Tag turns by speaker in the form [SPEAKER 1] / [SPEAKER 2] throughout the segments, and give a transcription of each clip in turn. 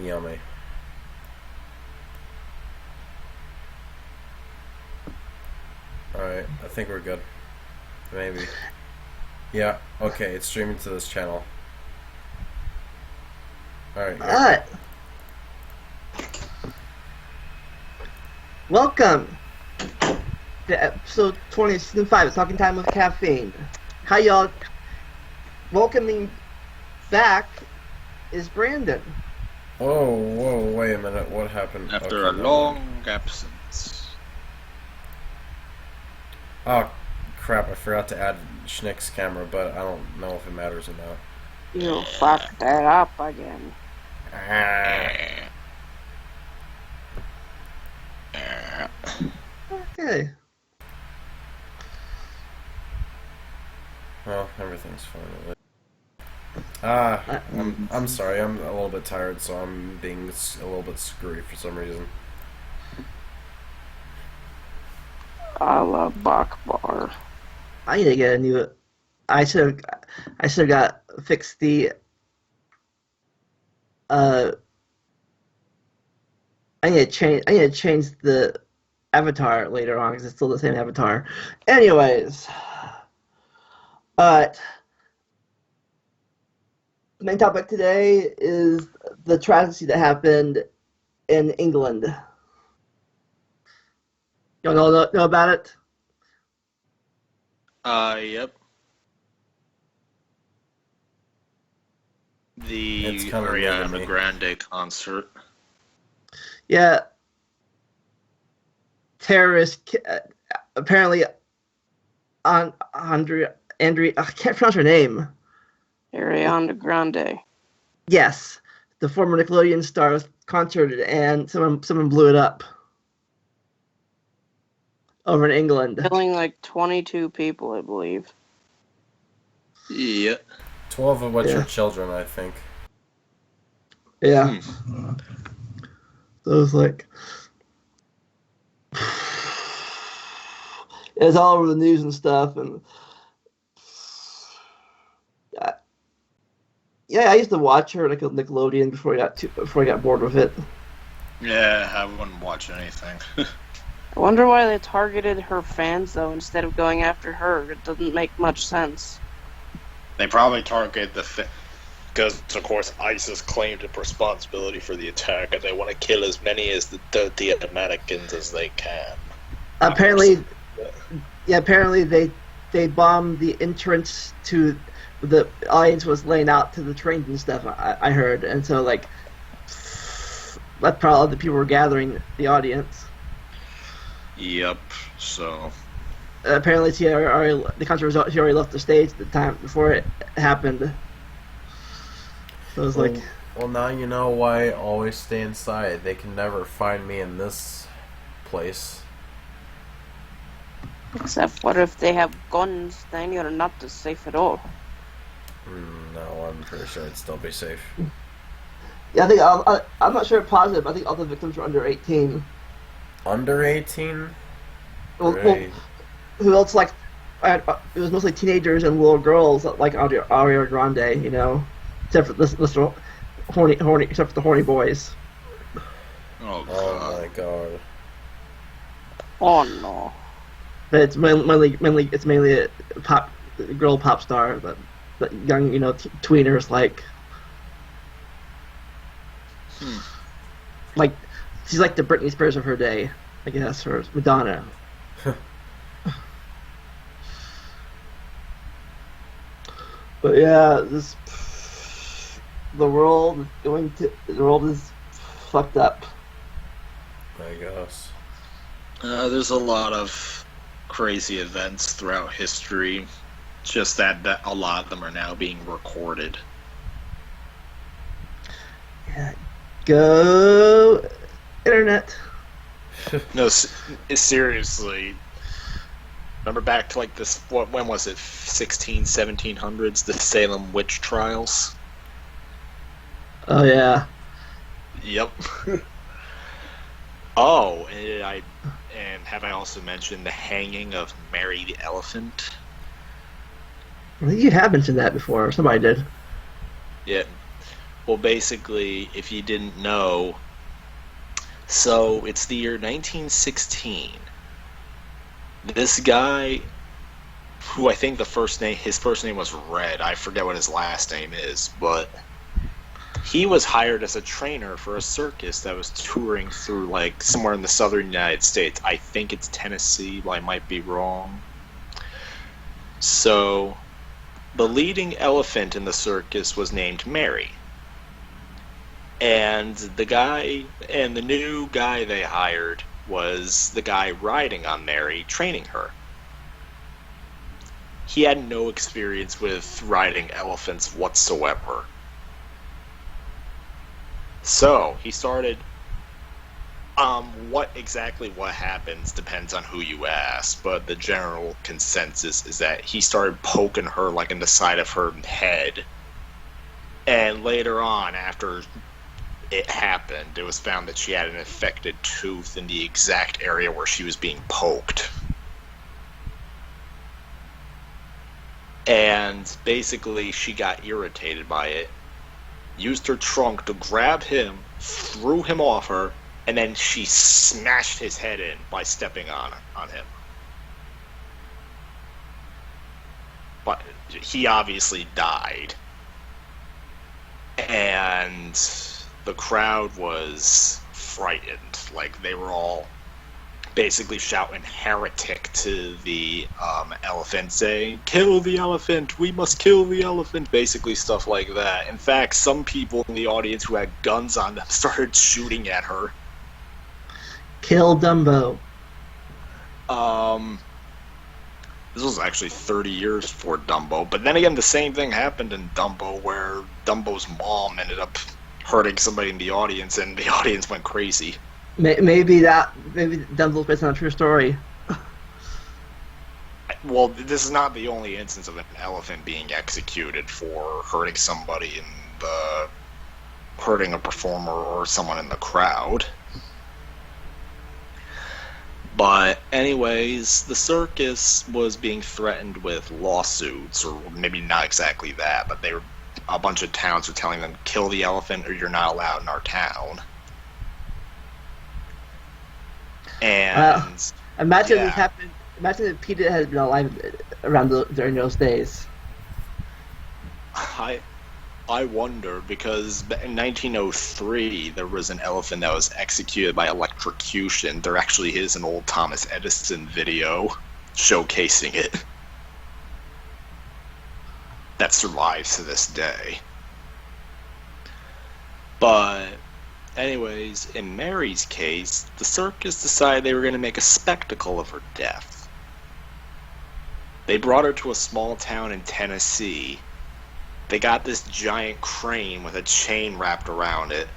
[SPEAKER 1] Yummy. Alright, I think we're good. Maybe. Yeah, okay, it's streaming to this channel. Alright.
[SPEAKER 2] Alright. Welcome to episode 20 of season 5 of Talking Time with Caffeine. How y'all? Welcoming back is Brandon.
[SPEAKER 1] Whoa, wait a minute, what happened?
[SPEAKER 3] After a long absence.
[SPEAKER 1] Oh, crap, I forgot to add Schnick's camera, but I don't know if it matters or not.
[SPEAKER 4] You fucked that up again.
[SPEAKER 2] Okay.
[SPEAKER 1] Well, everything's fine. I'm sorry, I'm a little bit tired, so I'm being a little bit screwy for some reason.
[SPEAKER 4] Allah Akbar.
[SPEAKER 2] I need to get a new. I should have got fixed the. I need to change the avatar later on because it's still the same avatar. Anyways, the main topic today is the tragedy that happened in England. Y'all know about it?
[SPEAKER 3] Yep. The Ariana Grande concert.
[SPEAKER 2] Yeah. Terrorist, apparently, Andrea, I can't pronounce her name.
[SPEAKER 4] Ariana Grande.
[SPEAKER 2] Yes, the former Nickelodeon star concerted, and someone blew it up over in England.
[SPEAKER 4] Killing like 22 people, I believe.
[SPEAKER 3] Yeah.
[SPEAKER 1] 12 of which are children, I think.
[SPEAKER 2] Yeah. So it was like... It was all over the news and stuff, and... Yeah, I used to watch her like Nickelodeon before I got bored with it.
[SPEAKER 3] Yeah, I wouldn't watch anything.
[SPEAKER 4] I wonder why they targeted her fans, though, instead of going after her. It doesn't make much sense.
[SPEAKER 5] They probably target because, of course, ISIS claimed responsibility for the attack, and they want to kill as many of the Americans as they can.
[SPEAKER 2] Apparently, they bombed the entrance to the audience was laying out to the trains and stuff. I heard, and so like that's probably the people were gathering the audience.
[SPEAKER 3] Yep. So
[SPEAKER 2] apparently, she already left the stage at the time before it happened. So it was like,
[SPEAKER 1] well, now you know why I always stay inside. They can never find me in this place.
[SPEAKER 4] Except what if they have guns? Then you're not as safe at all.
[SPEAKER 1] No, I'm pretty sure it'd still be safe.
[SPEAKER 2] Yeah, I think I'm not sure positive. I think all the victims were under 18.
[SPEAKER 1] Under 18?
[SPEAKER 2] Well, who else like? It was mostly teenagers and little girls like Ariana Grande, you know, except for this horny, except for the horny boys.
[SPEAKER 3] Oh
[SPEAKER 1] my god.
[SPEAKER 4] Oh no.
[SPEAKER 2] But it's mainly a girl pop star, but young, you know, tweeners like. Like, she's like the Britney Spears of her day, I guess, or Madonna. But yeah, the world is fucked up.
[SPEAKER 1] I guess.
[SPEAKER 3] There's a lot of crazy events throughout history. It's just that a lot of them are now being recorded.
[SPEAKER 2] Yeah. Go internet.
[SPEAKER 3] No, seriously. Remember back to like this, when was it, 1700s, the Salem witch trials?
[SPEAKER 2] Oh yeah.
[SPEAKER 3] Yep. Oh, and have I also mentioned the hanging of Mary the Elephant?
[SPEAKER 2] I think you have mentioned that before. Somebody did.
[SPEAKER 3] Yeah. Well, basically, if you didn't know, so it's the year 1916. This guy, who I think his first name was Red. I forget what his last name is, but he was hired as a trainer for a circus that was touring through, like, somewhere in the southern United States. I think it's Tennessee, but I might be wrong. So, the leading elephant in the circus was named Mary. And the new guy they hired was the guy riding on Mary, training her. He had no experience with riding elephants whatsoever. So, he started... what happens depends on who you ask, but the general consensus is that he started poking her, like, in the side of her head. And later on, after it happened, it was found that she had an infected tooth in the exact area where she was being poked. And basically, she got irritated by it, used her trunk to grab him, threw him off her, and then she smashed his head in by stepping on him. But he obviously died. And the crowd was frightened. Like, they were all basically shouting heretic to the elephant, saying, "Kill the elephant! We must kill the elephant!" Basically stuff like that. In fact, some people in the audience who had guns on them started shooting at her.
[SPEAKER 2] Kill Dumbo.
[SPEAKER 3] This was actually 30 years before Dumbo, but then again, the same thing happened in Dumbo, where Dumbo's mom ended up hurting somebody in the audience, and the audience went crazy.
[SPEAKER 2] Maybe Dumbo's based on a true story.
[SPEAKER 3] Well, this is not the only instance of an elephant being executed for hurting somebody hurting a performer or someone in the crowd. But anyways, the circus was being threatened with lawsuits, or maybe not exactly that, but a bunch of towns were telling them, kill the elephant or you're not allowed in our town. And
[SPEAKER 2] imagine this happened. Imagine if Peter had been alive during those days.
[SPEAKER 3] I wonder, because in 1903 there was an elephant that was executed by electrocution. There actually is an old Thomas Edison video showcasing it that survives to this day. But anyways, in Mary's case, the circus decided they were going to make a spectacle of her death. They brought her to a small town in Tennessee. They got this giant crane with a chain wrapped around it.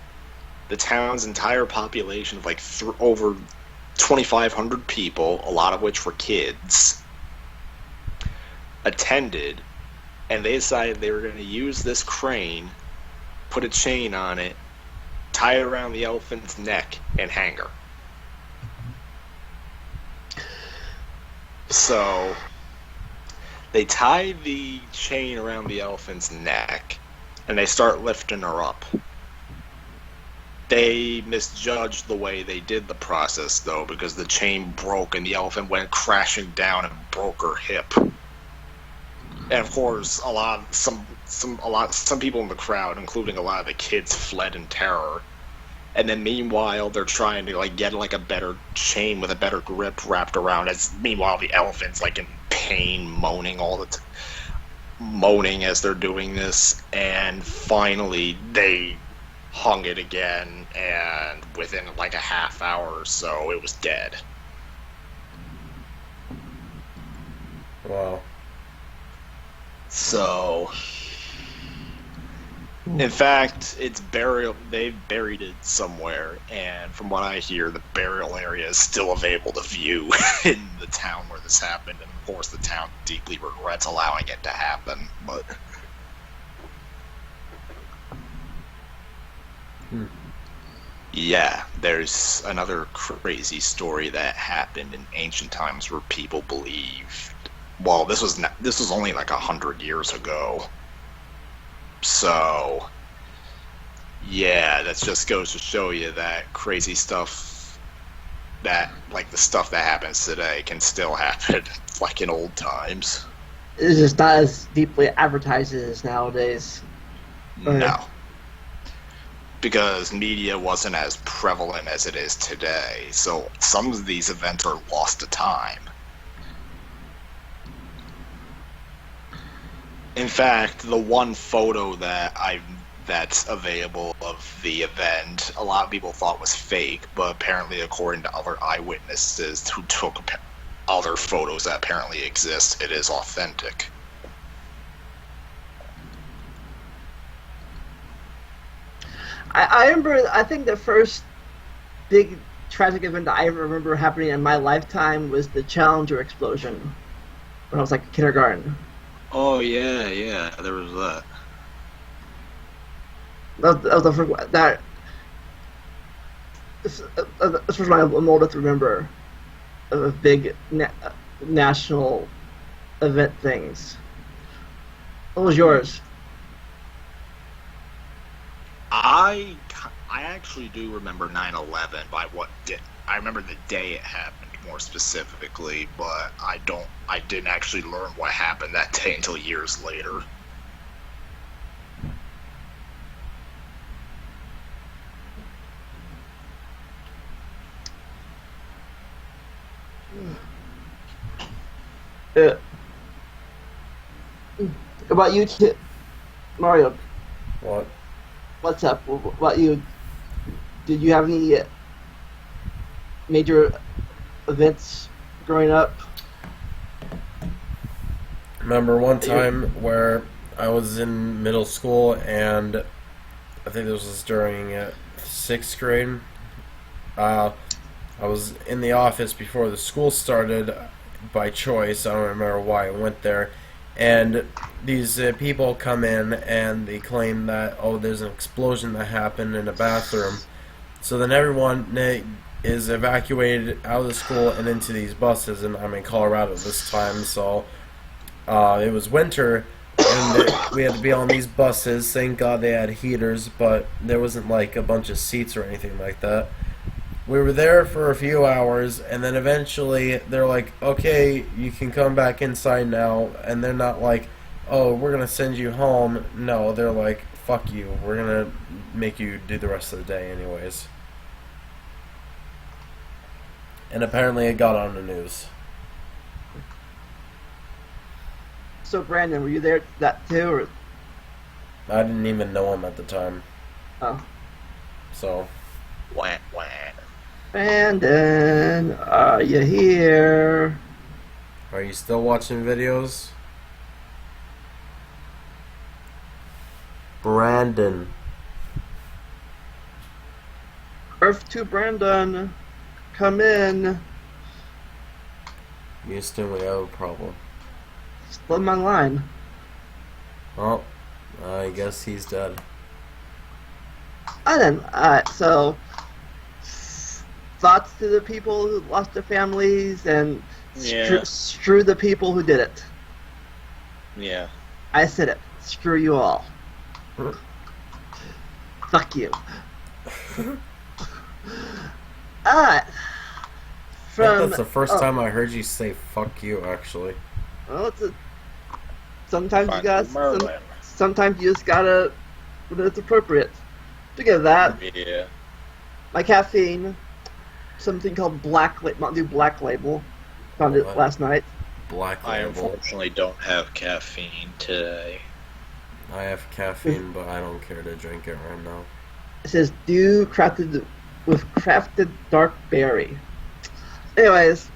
[SPEAKER 3] The town's entire population of like over 2,500 people, a lot of which were kids, attended, and they decided they were going to use this crane, put a chain on it, tie it around the elephant's neck, and hang her. So they tie the chain around the elephant's neck, and they start lifting her up. They misjudged the way they did the process, though, because the chain broke and the elephant went crashing down and broke her hip. And of course, some people in the crowd, including a lot of the kids, fled in terror. And then meanwhile, they're trying to get a better chain with a better grip wrapped around. Meanwhile, the elephant's in pain, moaning moaning as they're doing this. And finally, they hung it again, and within a half hour or so, it was dead.
[SPEAKER 1] Wow.
[SPEAKER 3] So, in fact, it's burial. They've buried it somewhere, and from what I hear, the burial area is still available to view in the town where this happened. And of course, the town deeply regrets allowing it to happen. But yeah, there's another crazy story that happened in ancient times where people believed. Well, this was only 100 years ago. So, Yeah, that just goes to show you that crazy stuff, that like the stuff that happens today can still happen like in old times.
[SPEAKER 2] It's just not as deeply advertised as nowadays.
[SPEAKER 3] No. Because media wasn't as prevalent as it is today, so some of these events are lost to time. In fact, the one photo that's available of the event, a lot of people thought was fake, but apparently, according to other eyewitnesses who took other photos that apparently exist, it is authentic.
[SPEAKER 2] I remember, I think the first big tragic event that I ever remember happening in my lifetime was the Challenger explosion when I was like in kindergarten.
[SPEAKER 3] Oh, yeah, there was that.
[SPEAKER 2] That was the first one. This was one I'm old enough to remember of big national event things. What was yours?
[SPEAKER 3] I actually do remember 9/11 I remember the day it happened more specifically, but I didn't actually learn what happened that day until years later.
[SPEAKER 2] About you, Mario?
[SPEAKER 1] What?
[SPEAKER 2] What's up? What about you? Did you have any major events growing up?
[SPEAKER 1] Remember one time where I was in middle school, and I think this was during 6th grade. I was in the office before the school started by choice. I don't remember why I went there. And these people come in and they claim that, oh, there's an explosion that happened in a bathroom. So then everyone is evacuated out of the school and into these buses. And I'm in Colorado this time, so it was winter. And we had to be on these buses. Thank God they had heaters, but there wasn't like a bunch of seats or anything like that. We were there for a few hours, and then eventually they're like, okay, you can come back inside now. And they're not like, oh, we're going to send you home. No, they're like, fuck you. We're going to make you do the rest of the day anyways. And apparently it got on the news.
[SPEAKER 2] So, Brandon, were you there that too? Or?
[SPEAKER 1] I didn't even know him at the time.
[SPEAKER 2] Oh.
[SPEAKER 1] So.
[SPEAKER 3] Wah, wah.
[SPEAKER 2] Brandon, are you here?
[SPEAKER 1] Are you still watching videos? Brandon.
[SPEAKER 2] Earth to Brandon. Come in.
[SPEAKER 1] Houston, we have a problem.
[SPEAKER 2] Still in my line.
[SPEAKER 1] Well, I guess he's dead.
[SPEAKER 2] Alright, so thoughts to the people who lost their families and screw the people who did it.
[SPEAKER 5] Yeah.
[SPEAKER 2] I said it. Screw you all. Fuck you. Alright.
[SPEAKER 1] That's the first time I heard you say "fuck you." Actually.
[SPEAKER 2] Well, sometimes you gotta.
[SPEAKER 5] Merlin.
[SPEAKER 2] Sometimes you just gotta when it's appropriate. Speaking of that,
[SPEAKER 5] Yeah.
[SPEAKER 2] my caffeine, something called Mountain Dew Black Label. Found it
[SPEAKER 1] What?
[SPEAKER 2] last night.
[SPEAKER 1] Black
[SPEAKER 5] I
[SPEAKER 1] Label.
[SPEAKER 5] unfortunately don't have caffeine today.
[SPEAKER 1] I have caffeine, but I don't care to drink it right now.
[SPEAKER 2] It says Dew crafted with crafted dark berry. Anyways,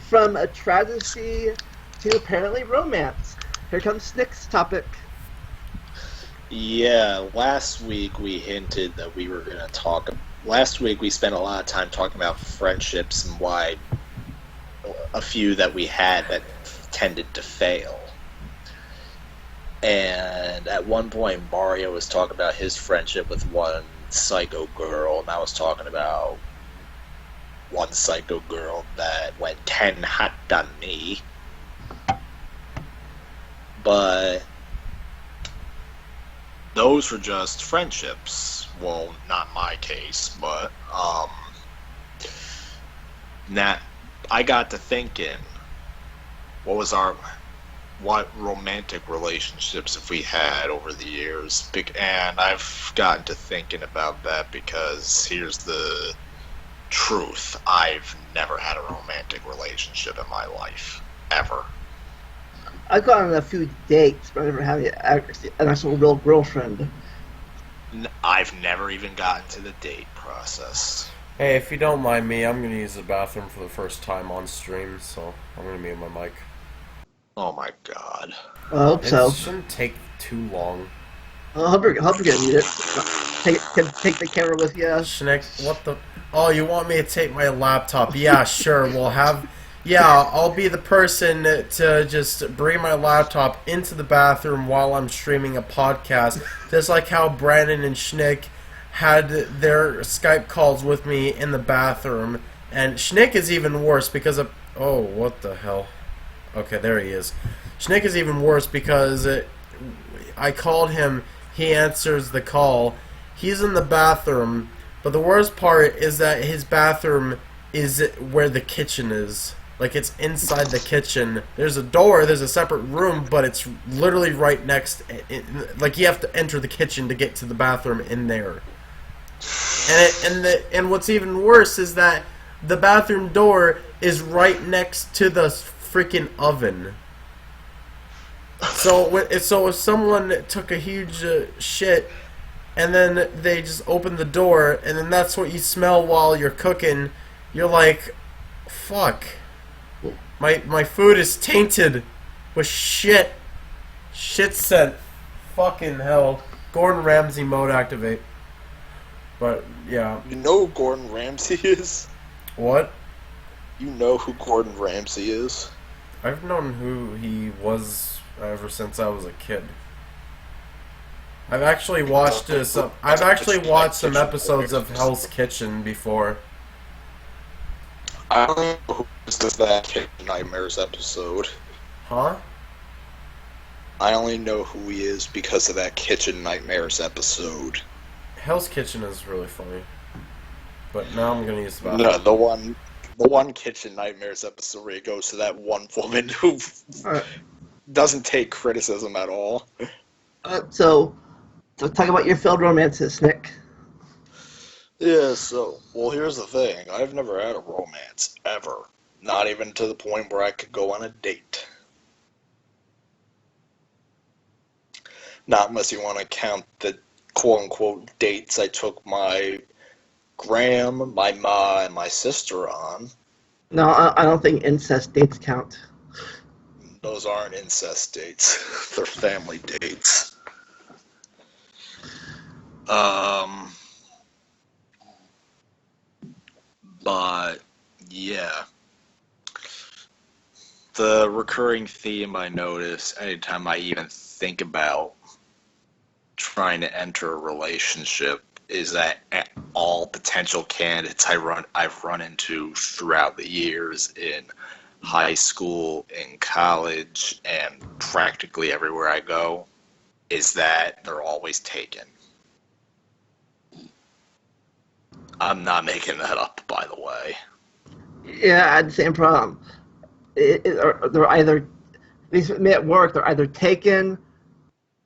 [SPEAKER 2] from a tragedy to apparently romance. Here comes Nick's topic.
[SPEAKER 5] Yeah, last week we hinted that we were going to talk. Last week we spent a lot of time talking about friendships and why a few that we had that tended to fail. And at one point Mario was talking about his friendship with one psycho girl, and I was talking about one psycho girl that went 10 hot on me. But
[SPEAKER 3] Those were just friendships. well, not my case, but I got to thinking, what romantic relationships have we had over the years? And I've gotten to thinking about that because here's the truth. I've never had a romantic relationship in my life. Ever.
[SPEAKER 2] I've gone on a few dates, but I never had an actual real girlfriend.
[SPEAKER 3] I've never even gotten to the date process.
[SPEAKER 1] Hey, if you don't mind me, I'm going to use the bathroom for the first time on stream, so I'm going to mute my mic.
[SPEAKER 3] Oh my god.
[SPEAKER 2] I hope so.
[SPEAKER 1] It shouldn't take too long.
[SPEAKER 2] I hope you're going to need it. Take the camera with you.
[SPEAKER 1] Schnick, what the... Oh, you want me to take my laptop? Yeah, sure, we'll have... Yeah, I'll be the person to just bring my laptop into the bathroom while I'm streaming a podcast. Just like how Brandon and Schnick had their Skype calls with me in the bathroom. And Schnick is even worse because of... Oh, what the hell? Okay, there he is. Schnick is even worse because I called him, he answers the call. He's in the bathroom, but the worst part is that his bathroom is where the kitchen is. Like, it's inside the kitchen. There's a door, there's a separate room, but it's literally right next... Like, you have to enter the kitchen to get to the bathroom in there. And what's even worse is that the bathroom door is right next to the freaking oven. So if someone took a huge shit, and then they just opened the door, and then that's what you smell while you're cooking, you're like, fuck. My food is tainted with shit. Shit scent. Fucking hell. Gordon Ramsay mode activate. But, yeah.
[SPEAKER 5] You know who Gordon Ramsay is?
[SPEAKER 1] What?
[SPEAKER 5] You know who Gordon Ramsay is?
[SPEAKER 1] I've known who he was ever since I was a kid. I've actually watched some episodes of Hell's Kitchen before.
[SPEAKER 5] I don't know who is that Kitchen Nightmares episode.
[SPEAKER 1] Huh?
[SPEAKER 5] I only know who he is because of that Kitchen Nightmares episode.
[SPEAKER 1] Hell's Kitchen is really funny. But now I'm gonna use the bathroom.
[SPEAKER 5] No, the one Kitchen Nightmares episode where he goes to that one woman who doesn't take criticism at all.
[SPEAKER 2] So talk about your failed romances, Nick.
[SPEAKER 5] Yeah, well, here's the thing. I've never had a romance, ever. Not even to the point where I could go on a date. Not unless you want to count the quote-unquote dates I took my Graham, my ma, and my sister on.
[SPEAKER 2] No, I don't think incest dates count.
[SPEAKER 5] Those aren't incest dates. They're family dates. But, yeah. The recurring theme I notice anytime I even think about trying to enter a relationship is that all potential candidates I've run into throughout the years in high school, in college, and practically everywhere I go is that they're always taken. I'm not making that up, by the way.
[SPEAKER 2] Yeah, I had the same problem. They're either, at least with me at work, they're either taken,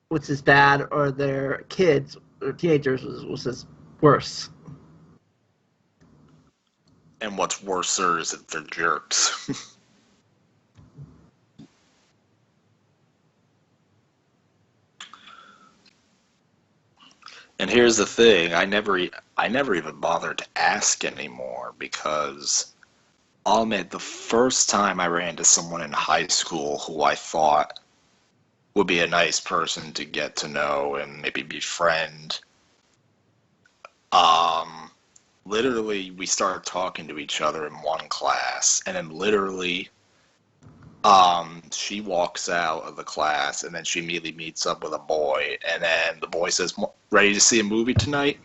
[SPEAKER 2] which is bad, or they're kids or teenagers, which is worse.
[SPEAKER 3] And what's worser is that they're jerks. And here's the thing, I never even bothered to ask anymore because I'll admit the first time I ran into someone in high school who I thought would be a nice person to get to know and maybe befriend, literally we started talking to each other in one class, and then literally she walks out of the class, and then she immediately meets up with a boy, and then the boy says, "Ready to see a movie tonight?"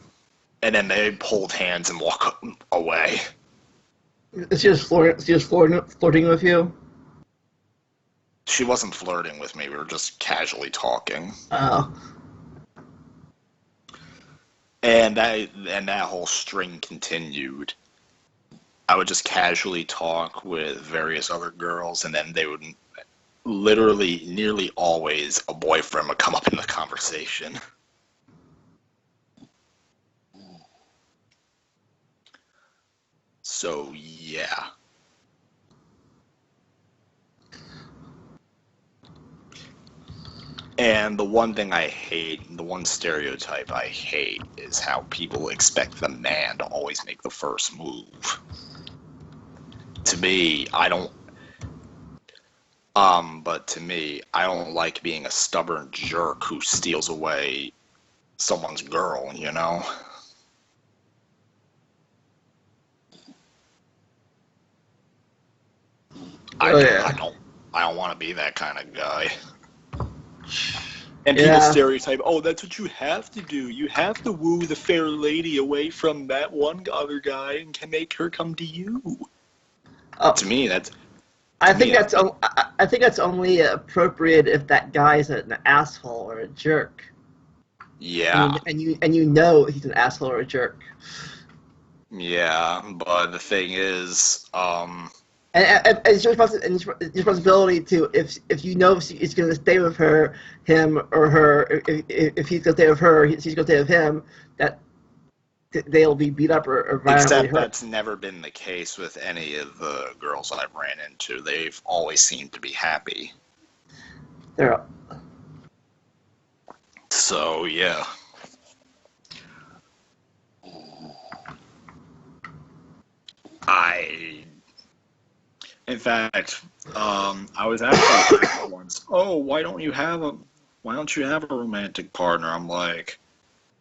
[SPEAKER 3] And then they hold hands and walk away.
[SPEAKER 2] Is she just flirting with you?
[SPEAKER 3] She wasn't flirting with me, we were just casually talking.
[SPEAKER 2] Oh.
[SPEAKER 3] And that whole string continued. I would just casually talk with various other girls, and then they would literally, nearly always, a boyfriend would come up in the conversation. So, yeah. And the one thing I hate, the one stereotype I hate, is how people expect the man to always make the first move. To me, but to me, I don't like being a stubborn jerk who steals away someone's girl, you know? I don't want to be that kind of guy. And people stereotype, oh, that's what you have to do. You have to woo the fair lady away from that one other guy and can make her come to you. To me, that's...
[SPEAKER 2] I think that's only appropriate if that guy's an asshole or a jerk.
[SPEAKER 3] Yeah.
[SPEAKER 2] And you know he's an asshole or a jerk.
[SPEAKER 3] Yeah, but the thing is,
[SPEAKER 2] and it's your responsibility to, if you know he's going to stay with him or her, if he's going to stay with her, she's going to stay with him, that they'll be beat up or violently
[SPEAKER 3] except
[SPEAKER 2] hurt.
[SPEAKER 3] That's never been the case with any of the girls I've ran into. They've always seemed to be happy. So, yeah. In fact, I was asking once, oh, why don't you have a romantic partner? I'm like,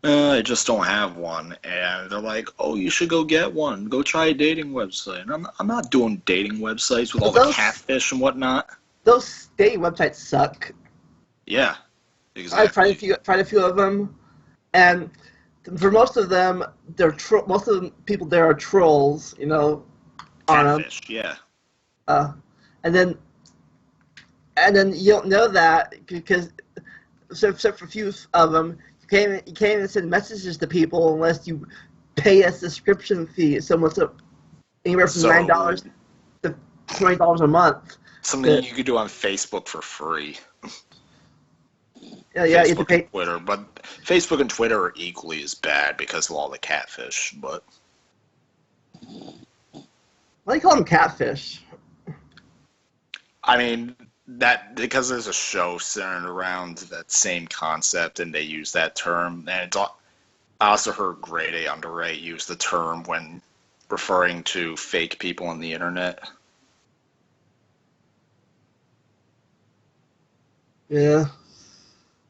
[SPEAKER 3] I just don't have one. And they're like, oh, you should go get one. Go try a dating website. And I'm not doing dating websites with all the catfish and whatnot.
[SPEAKER 2] Those dating websites suck.
[SPEAKER 3] Yeah, exactly.
[SPEAKER 2] I've tried a few of them, and for most of them, most of the people there are trolls, you know.
[SPEAKER 3] Catfish, yeah.
[SPEAKER 2] And then you don't know that because except for a few of them, you can't even send messages to people unless you pay a subscription fee. So much anywhere from $9 to $20 a month.
[SPEAKER 3] Something you could do on Facebook for free.
[SPEAKER 2] Yeah,
[SPEAKER 3] Facebook
[SPEAKER 2] you have to pay.
[SPEAKER 3] and Twitter, but Facebook and Twitter are equally as bad because of all the catfish. But
[SPEAKER 2] why do you call them catfish?
[SPEAKER 3] I mean, that because there's a show centered around that same concept, and they use that term. And I also heard Grade A Under A use the term when referring to fake people on the internet.
[SPEAKER 2] Yeah.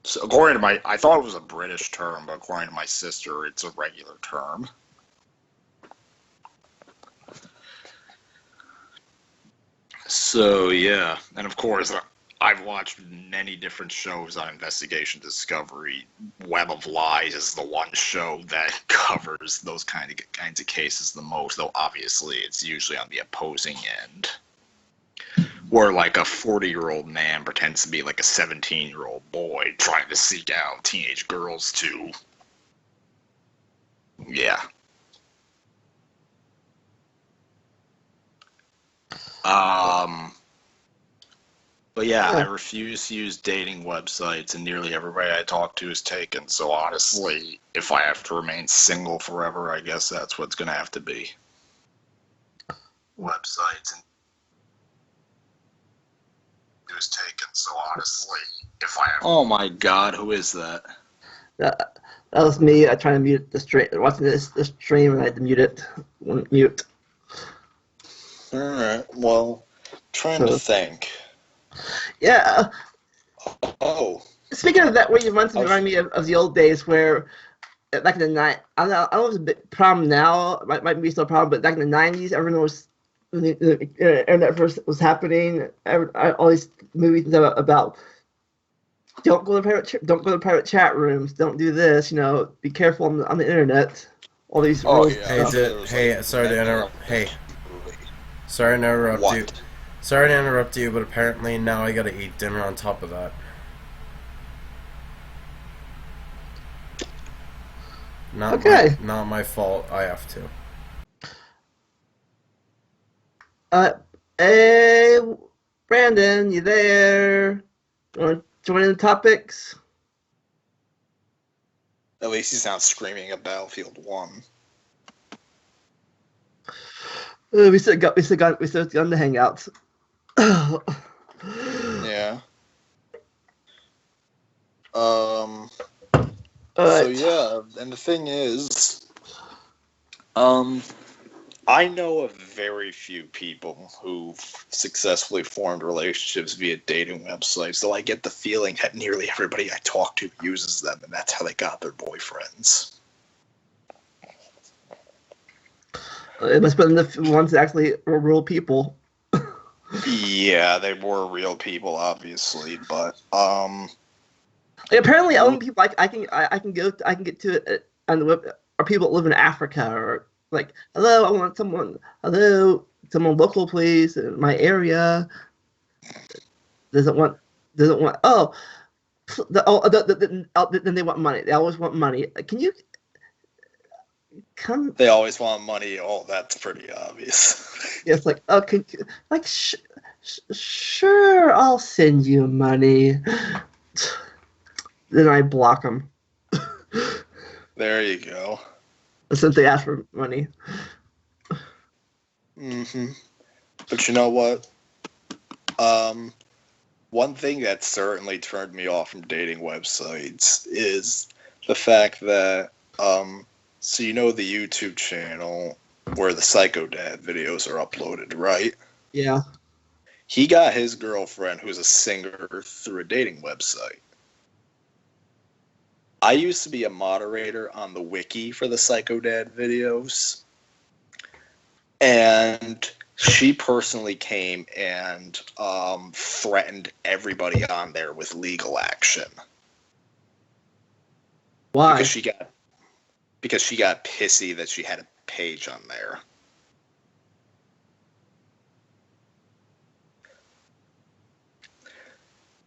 [SPEAKER 3] So according to I thought it was a British term, but according to my sister, it's a regular term. So, yeah. And of course, I've watched many different shows on Investigation Discovery. Web of Lies is the one show that covers those kinds of cases the most, though obviously it's usually on the opposing end. Where like a 40-year-old man pretends to be like a 17-year-old boy trying to seek out teenage girls to... Yeah. But yeah, I refuse to use dating websites, and nearly everybody I talk to is taken. So honestly, if I have to remain single forever, I guess that's what's going to have to be. Websites and is taken. So honestly, if I have... Oh my God, who is that?
[SPEAKER 2] That was me. I tried to mute the stream. Watching this stream, and I had to mute it. Mute.
[SPEAKER 3] All right. Well, trying to think.
[SPEAKER 2] Yeah.
[SPEAKER 3] Oh.
[SPEAKER 2] Speaking of that, where you remind me of the old days where, back in the night, I don't know if it's a bit problem now. Might be still a problem, but back in the 90s, everyone was when the internet first was happening. All these movies about don't go to private chat rooms. Don't do this. You know, be careful on the internet. All these rules.
[SPEAKER 1] Yeah. Sorry to interrupt. Sorry to interrupt you. Sorry to interrupt you, but apparently now I gotta eat dinner on top of that.
[SPEAKER 2] Okay.
[SPEAKER 1] Not my fault. I have to.
[SPEAKER 2] Hey, Brandon, you there? Want to join in the topics?
[SPEAKER 3] At least he's not screaming at Battlefield 1.
[SPEAKER 2] We still got the hangouts.
[SPEAKER 3] Yeah.
[SPEAKER 2] Alright.
[SPEAKER 3] So yeah, and the thing is, I know of very few people who've successfully formed relationships via dating websites, though I get the feeling that nearly everybody I talk to uses them, and that's how they got their boyfriends.
[SPEAKER 2] It must have been the ones that actually were real people.
[SPEAKER 3] Yeah, they were real people, obviously, but
[SPEAKER 2] Apparently, only people I can get to it on the web are people that live in Africa, or like, hello, I want someone. Hello, someone local, please, in my area. Doesn't want. Oh, then they want money. They always want money. Can you come?
[SPEAKER 3] they always want money. Oh, that's pretty obvious.
[SPEAKER 2] It's like, oh, sure, I'll send you money. Then I block them.
[SPEAKER 3] There you go.
[SPEAKER 2] Since they ask for money.
[SPEAKER 3] But you know what? One thing that certainly turned me off from dating websites is the fact that, so you know the YouTube channel where the Psycho Dad videos are uploaded, right?
[SPEAKER 2] Yeah.
[SPEAKER 3] He got his girlfriend, who's a singer, through a dating website. I used to be a moderator on the wiki for the Psycho Dad videos, and she personally came and threatened everybody on there with legal action.
[SPEAKER 2] Why?
[SPEAKER 3] Because she got pissy that she had a page on there.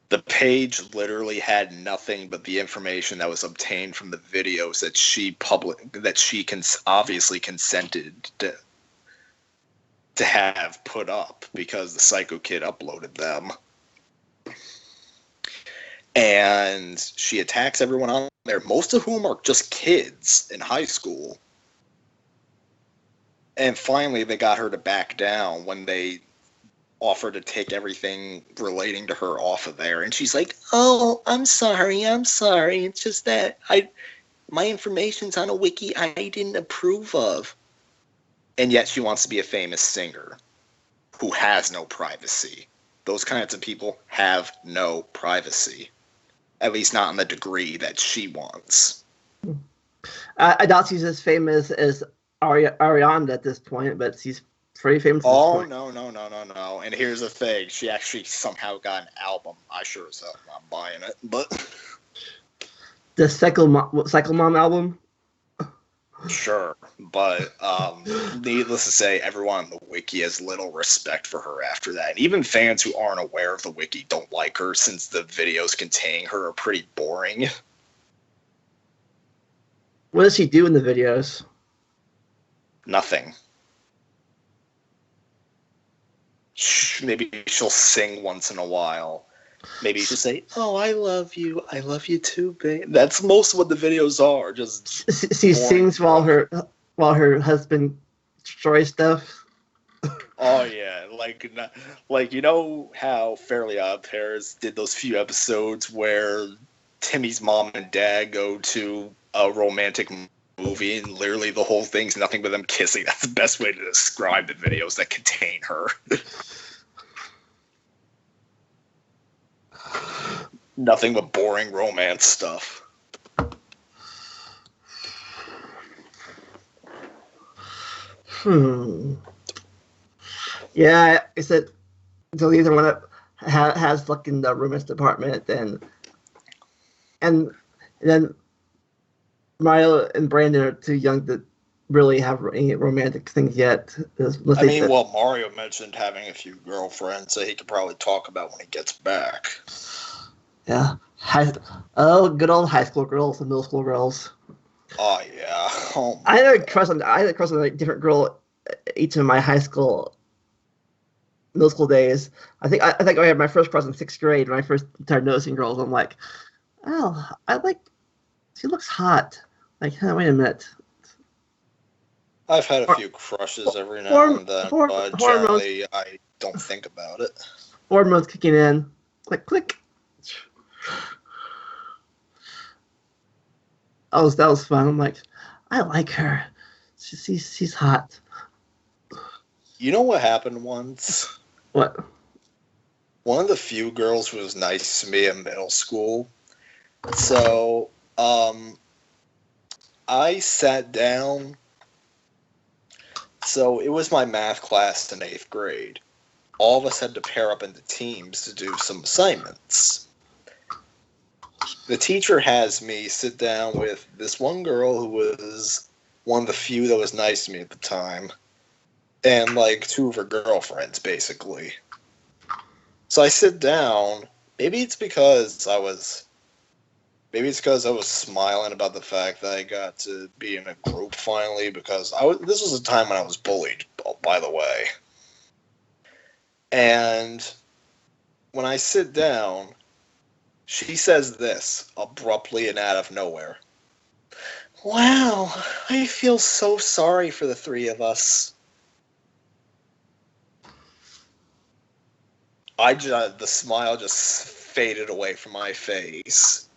[SPEAKER 3] The page literally had nothing but the information that was obtained from the videos that she obviously consented to have put up because the Psycho Kid uploaded them. And she attacks everyone on there, most of whom are just kids in high school. And finally, they got her to back down when they offered to take everything relating to her off of there. And she's like, oh, I'm sorry. It's just that my information's on a wiki I didn't approve of. And yet she wants to be a famous singer who has no privacy. Those kinds of people have no privacy. At least not in the degree that she wants.
[SPEAKER 2] I doubt she's as famous as Ariana at this point, but she's pretty famous at this point.
[SPEAKER 3] No. And here's the thing. She actually somehow got an album. I sure as hell not buying it, but...
[SPEAKER 2] The Psycho Mom album?
[SPEAKER 3] Sure, but needless to say, everyone on the wiki has little respect for her after that. And even fans who aren't aware of the wiki don't like her since the videos containing her are pretty boring.
[SPEAKER 2] What does she do in the videos?
[SPEAKER 3] Nothing. Maybe she'll sing once in a while. Maybe she'll say, oh, I love you too, babe. That's most of what the videos are. Just
[SPEAKER 2] she sings while her husband destroys stuff.
[SPEAKER 3] Oh yeah, like you know how Fairly Odd Parents did those few episodes where Timmy's mom and dad go to a romantic movie and literally the whole thing's nothing but them kissing. That's the best way to describe the videos that contain her. Nothing but boring romance stuff.
[SPEAKER 2] Yeah, I said so either one that has like in the romance department, and then Mario and Brandon are too young to really have any romantic things yet.
[SPEAKER 3] Mario mentioned having a few girlfriends, so he could probably talk about when he gets back.
[SPEAKER 2] Yeah, good old high school girls and middle school girls.
[SPEAKER 5] Oh yeah. Oh
[SPEAKER 2] I
[SPEAKER 5] my
[SPEAKER 2] had a
[SPEAKER 5] God.
[SPEAKER 2] crush on a different girl each of my middle school days. I think I had my first crush in sixth grade when I first started noticing girls. I'm like, oh, she looks hot. Like, huh, wait a minute.
[SPEAKER 5] I've had a
[SPEAKER 2] Hor-
[SPEAKER 5] few crushes every now
[SPEAKER 2] Horm,
[SPEAKER 5] and then,
[SPEAKER 2] horm,
[SPEAKER 5] but
[SPEAKER 2] hormones
[SPEAKER 5] generally I don't think about it.
[SPEAKER 2] hormones kicking in. Click click. That was fun. I'm like, I like her. She's hot.
[SPEAKER 5] You know what happened once?
[SPEAKER 2] What?
[SPEAKER 5] One of the few girls who was nice to me in middle school. So, I sat down. So it was my math class in eighth grade. All of us had to pair up into teams to do some assignments. The teacher has me sit down with this one girl who was one of the few that was nice to me at the time, and like two of her girlfriends, basically. So I sit down. Maybe it's because I was smiling about the fact that I got to be in a group finally. Because this was a time when I was bullied, by the way. And when I sit down, she says this abruptly and out of nowhere. Wow, I feel so sorry for the three of us. The smile just faded away from my face.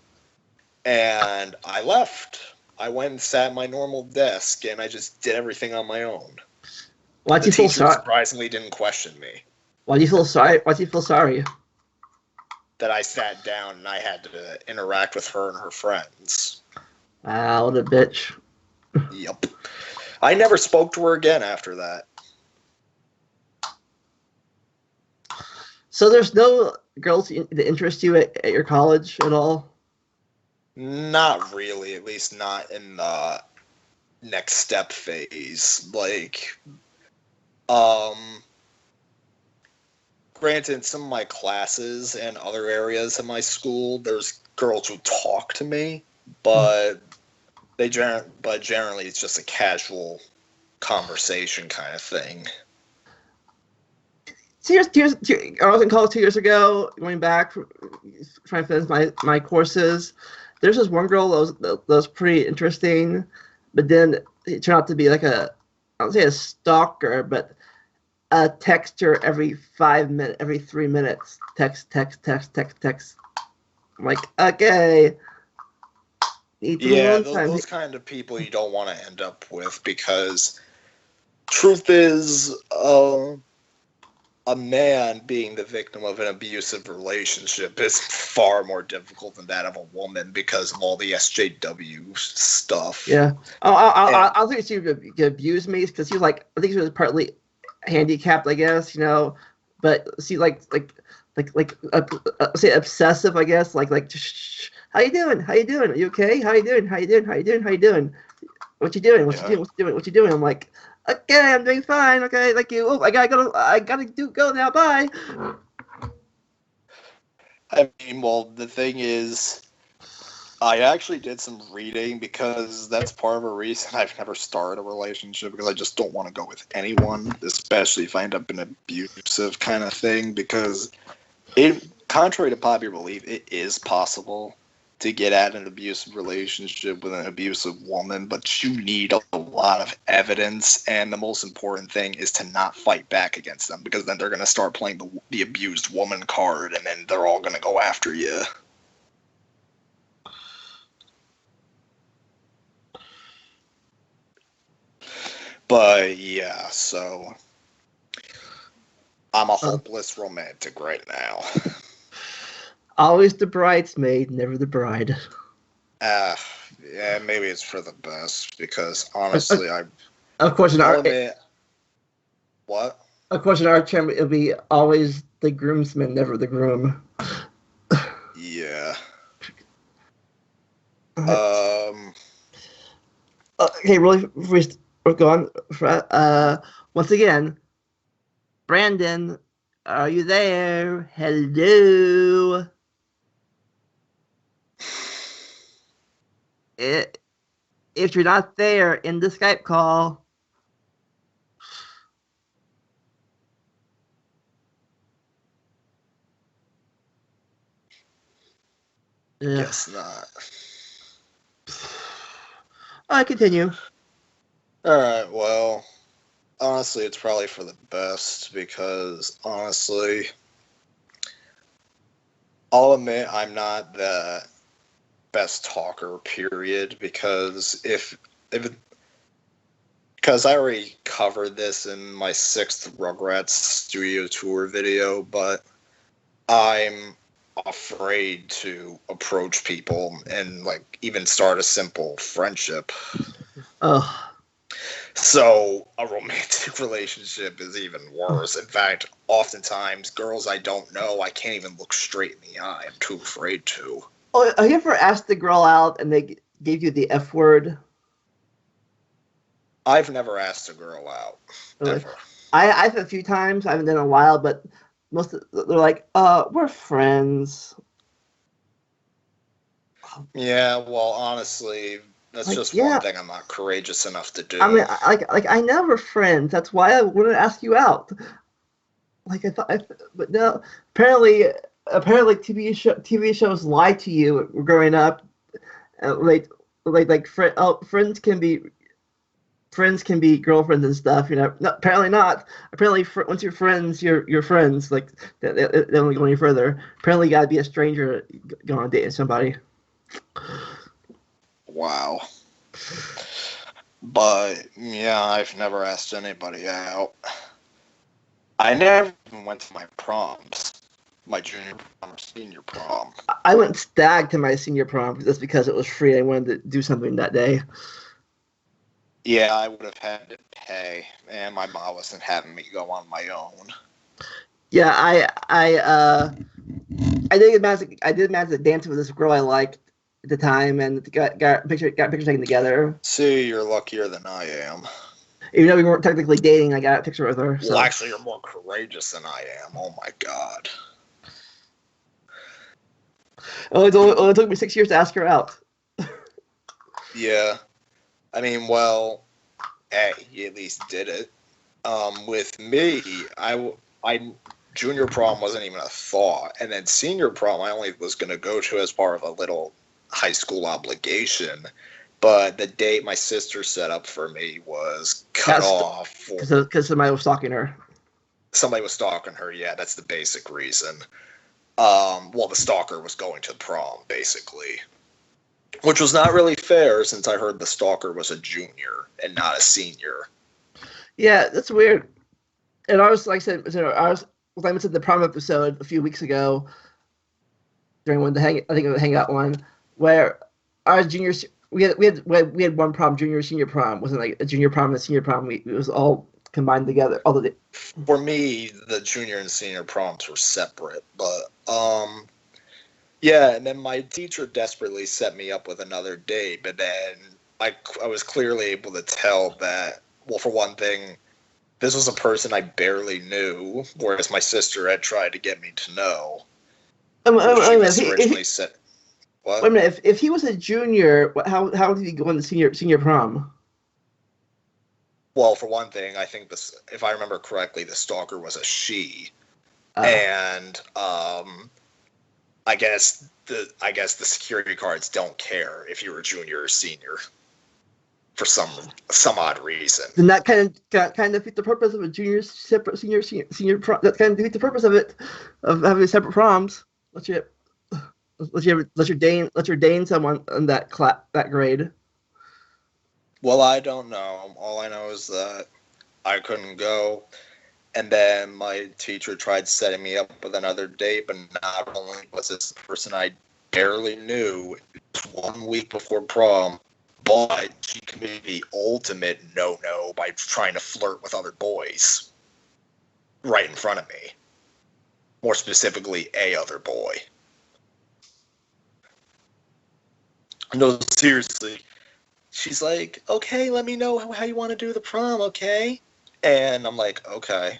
[SPEAKER 5] And I left. I went and sat at my normal desk, and I just did everything on my own.
[SPEAKER 2] Why'd
[SPEAKER 5] The
[SPEAKER 2] you feel
[SPEAKER 5] teacher
[SPEAKER 2] sorry?
[SPEAKER 5] surprisingly didn't question me.
[SPEAKER 2] Why'd you feel sorry? Why'd you feel sorry?
[SPEAKER 5] That I sat down and I had to interact with her and her friends.
[SPEAKER 2] Wow, what a bitch.
[SPEAKER 5] Yup. I never spoke to her again after that.
[SPEAKER 2] So there's no girls that interest you at your college at all?
[SPEAKER 5] Not really, at least not in the next step phase. Like, granted, in some of my classes and other areas of my school, there's girls who talk to me, but generally it's just a casual conversation kind of thing.
[SPEAKER 2] I was in college 2 years ago, going back, trying to finish my courses. There's this one girl that was pretty interesting, but then it turned out to be like I don't say a stalker, but a texter every 3 minutes. Text, text, text, text, text. I'm like, okay. Need some
[SPEAKER 5] Yeah,
[SPEAKER 2] alone time.
[SPEAKER 5] those kind of people you don't want to end up with because truth is, a man being the victim of an abusive relationship is far more difficult than that of a woman because of all the SJW stuff.
[SPEAKER 2] Yeah. I don't think she would abuse me because she was like, I think she was partly handicapped, I guess, but she say obsessive, I guess, shh, how you doing? How you doing? Are you okay? How you doing? How you doing? How you doing? How you doing? What you doing? What you doing? What you doing? What you doing? I'm like, okay, I'm doing fine. Okay, thank you. Oh, I gotta go now. Bye.
[SPEAKER 5] I mean, well, the thing is, I actually did some reading because that's part of a reason I've never started a relationship because I just don't want to go with anyone, especially if I end up in an abusive kind of thing. Because contrary to popular belief, it is possible to get at an abusive relationship with an abusive woman, but you need a lot of evidence, and the most important thing is to not fight back against them because then they're going to start playing the abused woman card, and then they're all going to go after you. But yeah, so I'm a hopeless romantic right now.
[SPEAKER 2] Always the bridesmaid, never the bride.
[SPEAKER 5] Yeah, maybe it's for the best because honestly,
[SPEAKER 2] Of course,
[SPEAKER 5] what?
[SPEAKER 2] Of course, in our term, it'll be always the groomsman, never the groom.
[SPEAKER 5] Yeah.
[SPEAKER 2] Okay, really, we're going. Once again, Brandon, are you there? Hello. if you're not there in the Skype call. Ugh.
[SPEAKER 3] Guess not.
[SPEAKER 2] I continue.
[SPEAKER 3] Alright, well, honestly, it's probably for the best because, honestly, I'll admit I'm not the best talker, period, because because I already covered this in my 6th Rugrats studio tour video, but I'm afraid to approach people and, like, even start a simple friendship.
[SPEAKER 2] Oh.
[SPEAKER 3] So a romantic relationship is even worse. In fact, oftentimes girls I don't know, I can't even look straight in the eye. I'm too afraid to.
[SPEAKER 2] Oh, have you ever asked the girl out and they gave you the F word?
[SPEAKER 3] I've never asked a girl out.
[SPEAKER 2] Really?
[SPEAKER 3] Ever.
[SPEAKER 2] I've a few times. I haven't done it in a while, but they're like, we're friends.
[SPEAKER 3] Yeah, well, honestly, that's
[SPEAKER 2] Like,
[SPEAKER 3] just
[SPEAKER 2] yeah.
[SPEAKER 3] one thing I'm not courageous enough to do.
[SPEAKER 2] I mean, I know we're friends. That's why I wouldn't ask you out. Like I thought, but no. Apparently, TV shows lie to you growing up. Friends can be girlfriends and stuff. You know, no, apparently not. Apparently, once you're friends, you're friends. Like they don't go any further. Apparently, you gotta be a stranger going on a date with somebody.
[SPEAKER 3] Wow. But, yeah, I've never asked anybody out. I never even went to my proms. My junior prom or senior prom.
[SPEAKER 2] I went stag to my senior prom just because it was free. I wanted to do something that day.
[SPEAKER 3] Yeah, I would have had to pay, and my mom wasn't having me go on my own.
[SPEAKER 2] Yeah, I did manage to dance with this girl I liked at the time, and got pictures taken together.
[SPEAKER 3] See, you're luckier than I am.
[SPEAKER 2] Even though we weren't technically dating, I got a picture with her. So.
[SPEAKER 3] Well, actually, you're more courageous than I am. Oh my god.
[SPEAKER 2] It only took me 6 years to ask her out.
[SPEAKER 3] Yeah. I mean, well, hey, you at least did it. With me, I junior prom wasn't even a thought, and then senior prom I only was going to go to as part of a little high school obligation. But the date my sister set up for me was cut off
[SPEAKER 2] because somebody was stalking her.
[SPEAKER 3] Somebody was stalking her. Yeah, that's the basic reason. Well, the stalker was going to prom, basically. Which was not really fair, since I heard the stalker was a junior and not a senior.
[SPEAKER 2] Yeah, that's weird. And I was, like I said, I mentioned the prom episode a few weeks ago, during I think it was the Hangout one, where our juniors, we had one prom, junior, senior prom. It wasn't like a junior prom and a senior prom. It was all combined together.
[SPEAKER 3] For me, the junior and senior proms were separate, but yeah, and then my teacher desperately set me up with another date, but then I was clearly able to tell that, well, for one thing, this was a person I barely knew, whereas my sister had tried to get me to know.
[SPEAKER 2] Wait a minute, if he was a junior, how did he go in the senior prom?
[SPEAKER 3] Well, for one thing, I think this, if I remember correctly, the stalker was a she, and I guess the security guards don't care if you're a junior or senior for some odd reason.
[SPEAKER 2] Then that kind of defeat the purpose of a junior separate senior prom. That kind of defeat the purpose of it, of having separate proms. Let your Dane someone in that grade.
[SPEAKER 3] Well, I don't know. All I know is that I couldn't go. And then my teacher tried setting me up with another date, but not only was this the person I barely knew 1 week before prom, but she committed the ultimate no-no by trying to flirt with other boys right in front of me. More specifically, a other boy. No, seriously. She's like, okay, let me know how you want to do the prom, okay? And I'm like, okay.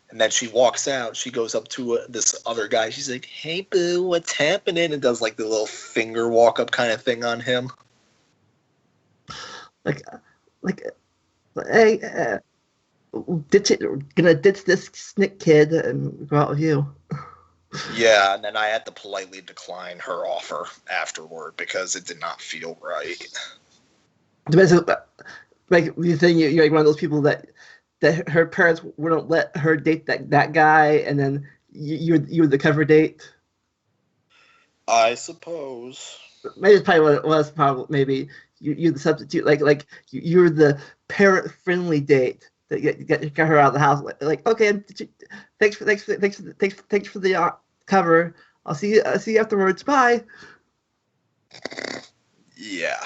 [SPEAKER 3] And then she walks out. She goes up to this other guy. She's like, hey, boo, what's happening? And does like the little finger walk-up kind of thing on him.
[SPEAKER 2] like, like, hey, gonna ditch this snick kid and go out with you.
[SPEAKER 5] Yeah, and then I had to politely decline her offer afterward because it did not feel right.
[SPEAKER 2] Depends. Like you think you're like one of those people that her parents wouldn't let her date that guy, and then you were the cover date.
[SPEAKER 5] I suppose.
[SPEAKER 2] Maybe it's probably what it was. Probably maybe you're the substitute. Like you're the parent friendly date that get her out of the house. Like okay, thanks for the cover. I'll see you afterwards. Bye.
[SPEAKER 5] Yeah.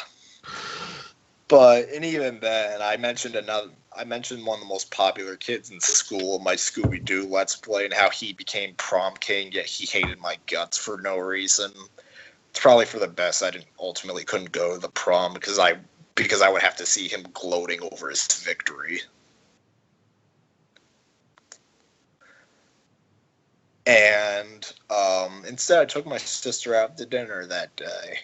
[SPEAKER 5] But and even then, I mentioned one of the most popular kids in school, my Scooby Doo Let's Play, and how he became prom king, yet he hated my guts for no reason. It's probably for the best I couldn't go to the prom because I would have to see him gloating over his victory. And instead, I took my sister out to dinner that day.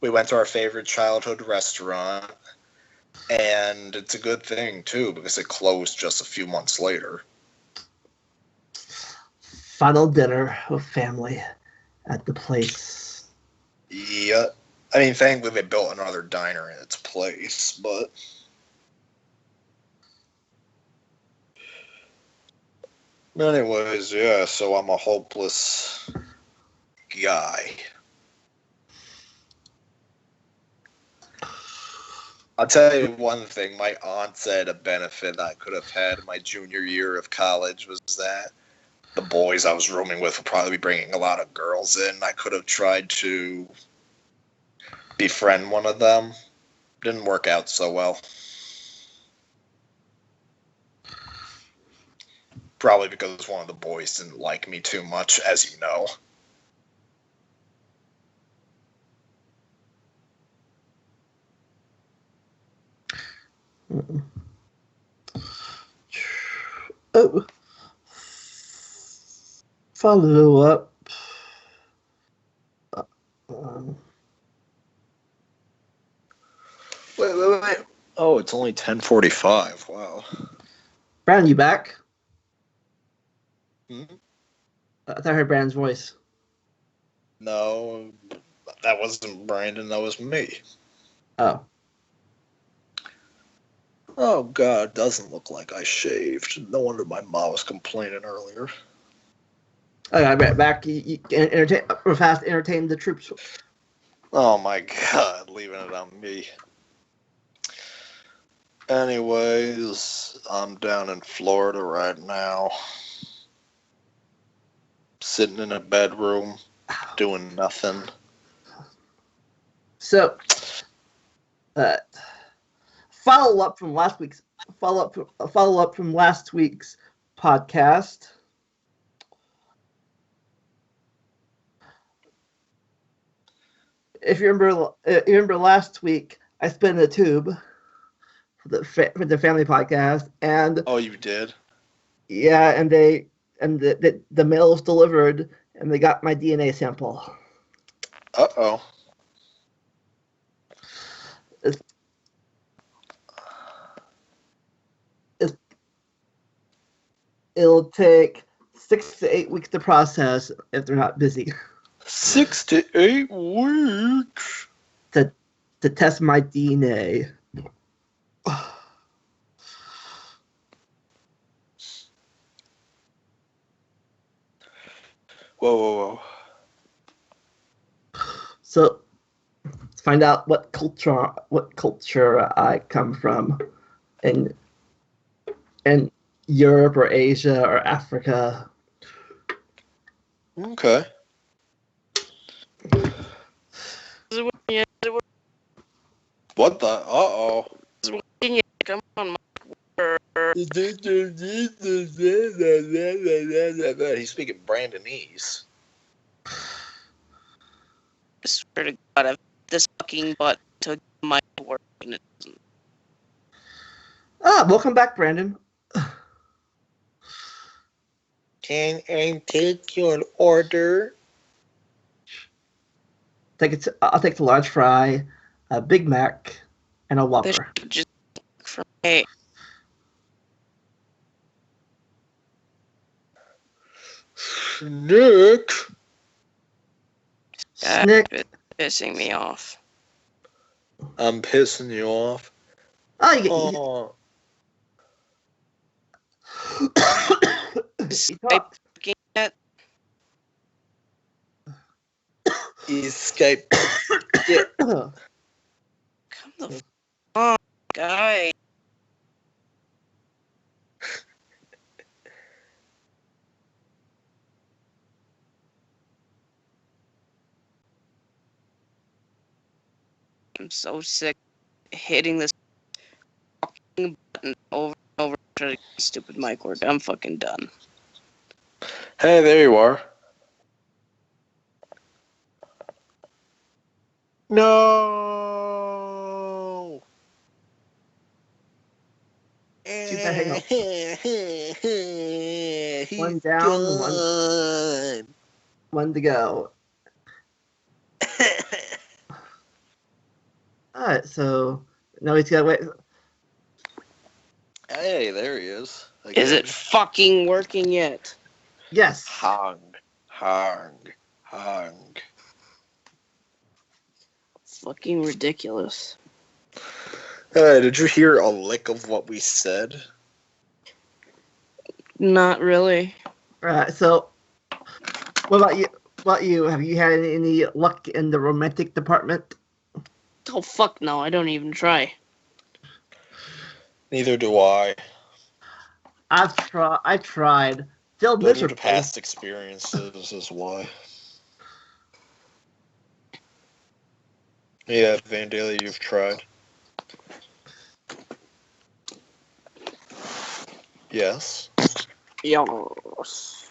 [SPEAKER 5] We went to our favorite childhood restaurant, and it's a good thing, too, because it closed just a few months later.
[SPEAKER 2] Final dinner with family at the place.
[SPEAKER 5] Yeah. I mean, thankfully they built another diner in its place, but... Anyways, yeah, so I'm a hopeless guy. I'll tell you one thing, my aunt said a benefit I could have had in my junior year of college was that the boys I was rooming with would probably be bringing a lot of girls in. I could have tried to befriend one of them. Didn't work out so well. Probably because one of the boys didn't like me too much, as you know.
[SPEAKER 2] Oh, follow up.
[SPEAKER 5] Wait. Oh, it's only 10:45. Wow.
[SPEAKER 2] Brandon, you back?
[SPEAKER 5] Hmm?
[SPEAKER 2] I thought I heard Brandon's voice.
[SPEAKER 5] No, that wasn't Brandon, that was me.
[SPEAKER 2] Oh.
[SPEAKER 5] Oh, God, doesn't look like I shaved. No wonder my mom was complaining earlier.
[SPEAKER 2] Okay, I bet back. You entertain the troops.
[SPEAKER 5] Oh, my God, leaving it on me. Anyways, I'm down in Florida right now. Sitting in a bedroom, doing nothing.
[SPEAKER 2] So, follow up from last week's podcast. If you remember last week, I spit in a tube for the family podcast, and
[SPEAKER 5] Oh, you did?
[SPEAKER 2] yeah, and the mail was delivered, and they got my DNA sample.
[SPEAKER 5] Uh-oh.
[SPEAKER 2] It'll take 6 to 8 weeks to process if they're not busy.
[SPEAKER 5] 6 to 8 weeks?
[SPEAKER 2] To test my DNA.
[SPEAKER 5] Whoa.
[SPEAKER 2] So, let's find out what culture I come from in Europe or Asia or Africa.
[SPEAKER 5] Okay. What the? Uh-oh.
[SPEAKER 4] Come on,
[SPEAKER 5] He's speaking Brandonese.
[SPEAKER 4] I swear to God, I've this fucking butt to my work and it doesn't.
[SPEAKER 2] Welcome back, Brandon.
[SPEAKER 5] Can I take your order?
[SPEAKER 2] I'll take the large fry, a Big Mac, and a
[SPEAKER 4] This
[SPEAKER 2] Whopper.
[SPEAKER 4] should just from hey,
[SPEAKER 5] Nick.
[SPEAKER 2] Snick.
[SPEAKER 4] pissing me off.
[SPEAKER 5] I'm pissing you off.
[SPEAKER 2] Oh, you get.
[SPEAKER 5] Oh,
[SPEAKER 2] He
[SPEAKER 4] I
[SPEAKER 2] talked.
[SPEAKER 4] looking at
[SPEAKER 5] escape.
[SPEAKER 4] come the f- on, guy. I'm so sick of hitting this fucking button over and over to the stupid mic work. I'm fucking done.
[SPEAKER 5] Hey, there you are. No.
[SPEAKER 2] Shoot that hang up.
[SPEAKER 5] He's
[SPEAKER 2] One down,
[SPEAKER 5] gone.
[SPEAKER 2] One to go. Alright, so now he's got to wait.
[SPEAKER 5] Hey, there he is.
[SPEAKER 4] Is it fucking working yet?
[SPEAKER 2] Yes.
[SPEAKER 5] Hung.
[SPEAKER 4] Fucking ridiculous.
[SPEAKER 5] Did you hear a lick of what we said?
[SPEAKER 4] Not really.
[SPEAKER 2] Alright, so what about you? Have you had any luck in the romantic department?
[SPEAKER 4] Oh fuck no, I don't even try.
[SPEAKER 5] Neither do I.
[SPEAKER 2] I tried. Still
[SPEAKER 5] Due to
[SPEAKER 2] miserable.
[SPEAKER 5] past experiences is why. Yeah, Vandalia, you've tried. Yes.
[SPEAKER 4] Yes.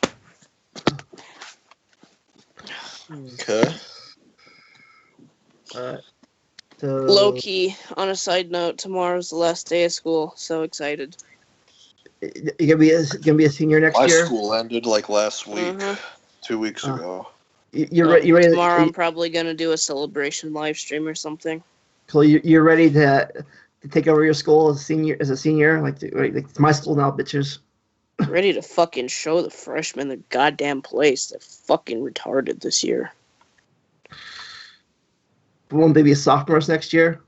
[SPEAKER 5] Okay.
[SPEAKER 2] So
[SPEAKER 4] Low key, on a side note, tomorrow's the last day of school. So excited.
[SPEAKER 2] you gonna be a senior next
[SPEAKER 5] My
[SPEAKER 2] year.
[SPEAKER 5] school ended like last week,
[SPEAKER 4] Mhm.
[SPEAKER 5] 2 weeks
[SPEAKER 2] Uh.
[SPEAKER 5] ago.
[SPEAKER 2] You're ready.
[SPEAKER 4] Tomorrow I'm probably gonna do a celebration live stream or something.
[SPEAKER 2] So you're ready to take over your school as a senior. Like it's my school now, bitches.
[SPEAKER 4] Ready to fucking show the freshmen the goddamn place. They're fucking retarded this year.
[SPEAKER 2] Won't they be sophomores next year?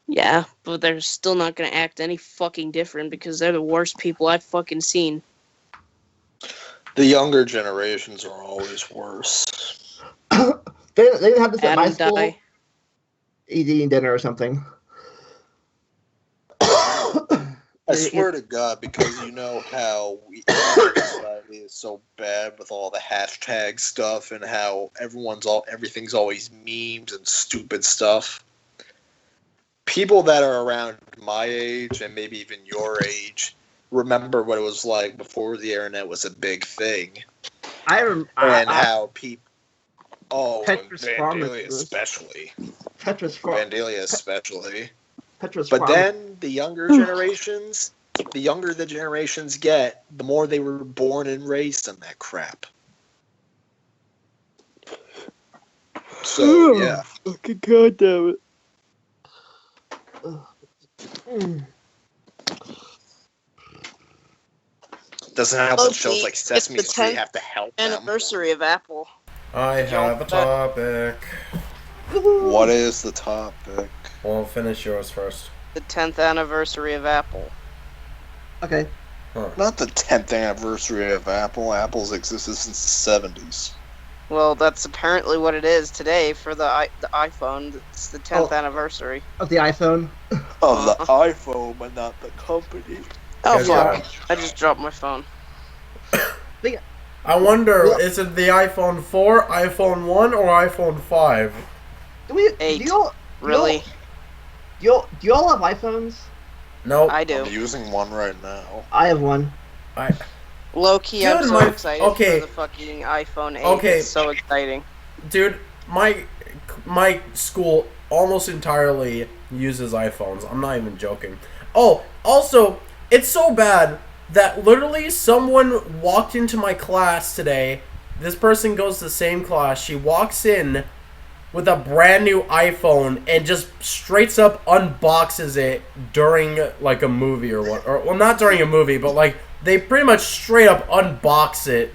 [SPEAKER 4] Yeah, but they're still not gonna act any fucking different because they're the worst people I've fucking seen.
[SPEAKER 5] The younger generations are always worse.
[SPEAKER 2] they didn't have this at my
[SPEAKER 4] Adam
[SPEAKER 2] school.
[SPEAKER 4] die.
[SPEAKER 2] Eating dinner or something.
[SPEAKER 5] I swear to God, because you know how society is so bad with all the hashtag stuff and how everything's always memes and stupid stuff. People that are around my age and maybe even your age remember what it was like before the internet was a big thing. How people. Oh,
[SPEAKER 2] Tetris
[SPEAKER 5] Vandalia especially. Vandalia especially.
[SPEAKER 2] Tetris
[SPEAKER 5] But
[SPEAKER 2] Farm.
[SPEAKER 5] then the younger generations, the younger the generations get, the more they were born and raised in that crap. So, yeah.
[SPEAKER 4] Fucking goddamn it.
[SPEAKER 5] Doesn't help that shows like
[SPEAKER 4] It's
[SPEAKER 5] Sesame
[SPEAKER 4] the
[SPEAKER 5] Street
[SPEAKER 4] 10th
[SPEAKER 5] have to help them.
[SPEAKER 4] Anniversary of Apple.
[SPEAKER 1] I have a topic.
[SPEAKER 5] What is the topic?
[SPEAKER 1] Well, finish yours first.
[SPEAKER 4] The 10th anniversary of Apple.
[SPEAKER 2] Okay.
[SPEAKER 5] Not the 10th anniversary of Apple. Apple's existed since the 70s.
[SPEAKER 4] Well, that's apparently what it is today for the iPhone. It's the 10th anniversary.
[SPEAKER 2] Of the iPhone.
[SPEAKER 5] Of the iPhone, but not the company.
[SPEAKER 4] Oh,
[SPEAKER 1] Guess
[SPEAKER 4] fuck.
[SPEAKER 1] what?
[SPEAKER 4] I just dropped my phone.
[SPEAKER 1] I wonder, is it the iPhone 4, iPhone 1, or iPhone 5?
[SPEAKER 4] Eight. Really?
[SPEAKER 2] Do you all have iPhones?
[SPEAKER 1] Nope.
[SPEAKER 4] I do.
[SPEAKER 5] I'm using one right now.
[SPEAKER 2] I have one.
[SPEAKER 4] Low key, I'm
[SPEAKER 1] Dude,
[SPEAKER 4] so excited
[SPEAKER 1] okay.
[SPEAKER 4] for the fucking iPhone 8.
[SPEAKER 1] Okay.
[SPEAKER 4] It's so exciting.
[SPEAKER 1] Dude, my school almost entirely uses iPhones. I'm not even joking. Oh, also, it's so bad that literally someone walked into my class today. This person goes to the same class. She walks in, with a brand new iPhone and just straight up unboxes it during like a movie or what? Or well, not during a movie, but like they pretty much straight up unbox it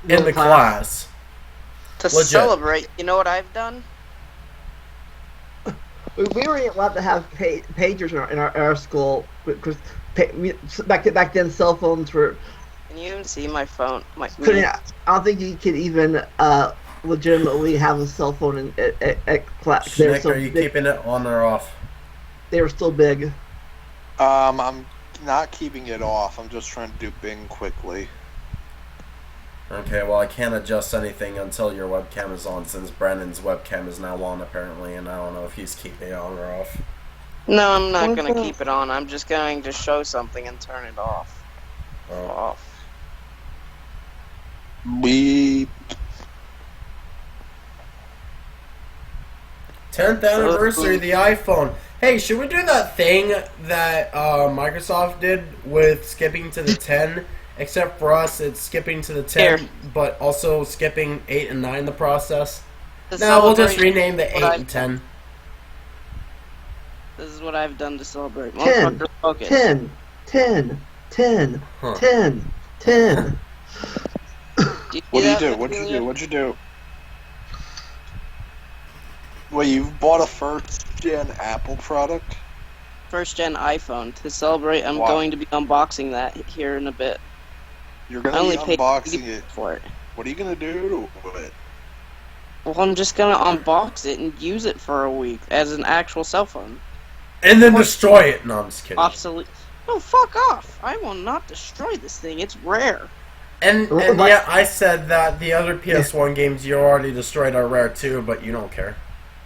[SPEAKER 1] in the class.
[SPEAKER 4] To
[SPEAKER 1] Legit.
[SPEAKER 4] celebrate, you know what I've done?
[SPEAKER 2] We weren't allowed to have pagers in our school because back then cell phones were.
[SPEAKER 4] Can you even see my phone? I
[SPEAKER 2] don't think you could even legitimately have a cell phone at class.
[SPEAKER 1] Nick, are you keeping it on or off?
[SPEAKER 2] They were still big.
[SPEAKER 6] I'm not keeping it off. I'm just trying to do Bing quickly.
[SPEAKER 1] Okay, well I can't adjust anything until your webcam is on, since Brandon's webcam is now on apparently, and I don't know if he's keeping it on or off.
[SPEAKER 4] No, I'm not going to keep it on. I'm just going to show something and turn it off.
[SPEAKER 1] Oh.
[SPEAKER 4] Off.
[SPEAKER 6] Beep.
[SPEAKER 1] 10th anniversary of the iPhone. Hey, should we do that thing that Microsoft did with skipping to the 10? Except for us, it's skipping to the 10,
[SPEAKER 4] Here.
[SPEAKER 1] but also skipping 8 and 9 the process.
[SPEAKER 4] To
[SPEAKER 1] No, we'll just
[SPEAKER 4] celebrate
[SPEAKER 1] rename the 8
[SPEAKER 4] what
[SPEAKER 1] and 10.
[SPEAKER 4] This is what I've done to celebrate.
[SPEAKER 2] 10,
[SPEAKER 4] Motherfucker, focus.
[SPEAKER 2] 10, 10, 10,
[SPEAKER 1] Huh.
[SPEAKER 2] 10, 10.
[SPEAKER 4] Do you
[SPEAKER 6] What
[SPEAKER 4] see
[SPEAKER 6] do you
[SPEAKER 4] that,
[SPEAKER 6] do? What'd you
[SPEAKER 4] Ophelia?
[SPEAKER 6] do? What'd you do? Well, you bought a first-gen Apple product?
[SPEAKER 4] First gen iPhone. To celebrate, I'm
[SPEAKER 6] Wow.
[SPEAKER 4] going to be unboxing that here in a bit.
[SPEAKER 6] You're
[SPEAKER 4] I
[SPEAKER 6] gonna
[SPEAKER 4] only
[SPEAKER 6] be
[SPEAKER 4] paid
[SPEAKER 6] unboxing it.
[SPEAKER 4] for it.
[SPEAKER 6] What are you gonna do with it?
[SPEAKER 4] Well, I'm just gonna unbox it and use it for a week as an actual cell phone.
[SPEAKER 1] And then destroy it. No, I'm just kidding.
[SPEAKER 4] Obsolete. No, fuck off! I will not destroy this thing. It's rare.
[SPEAKER 1] And yeah, I said that the other PS1 games you already destroyed are rare too, but you don't care.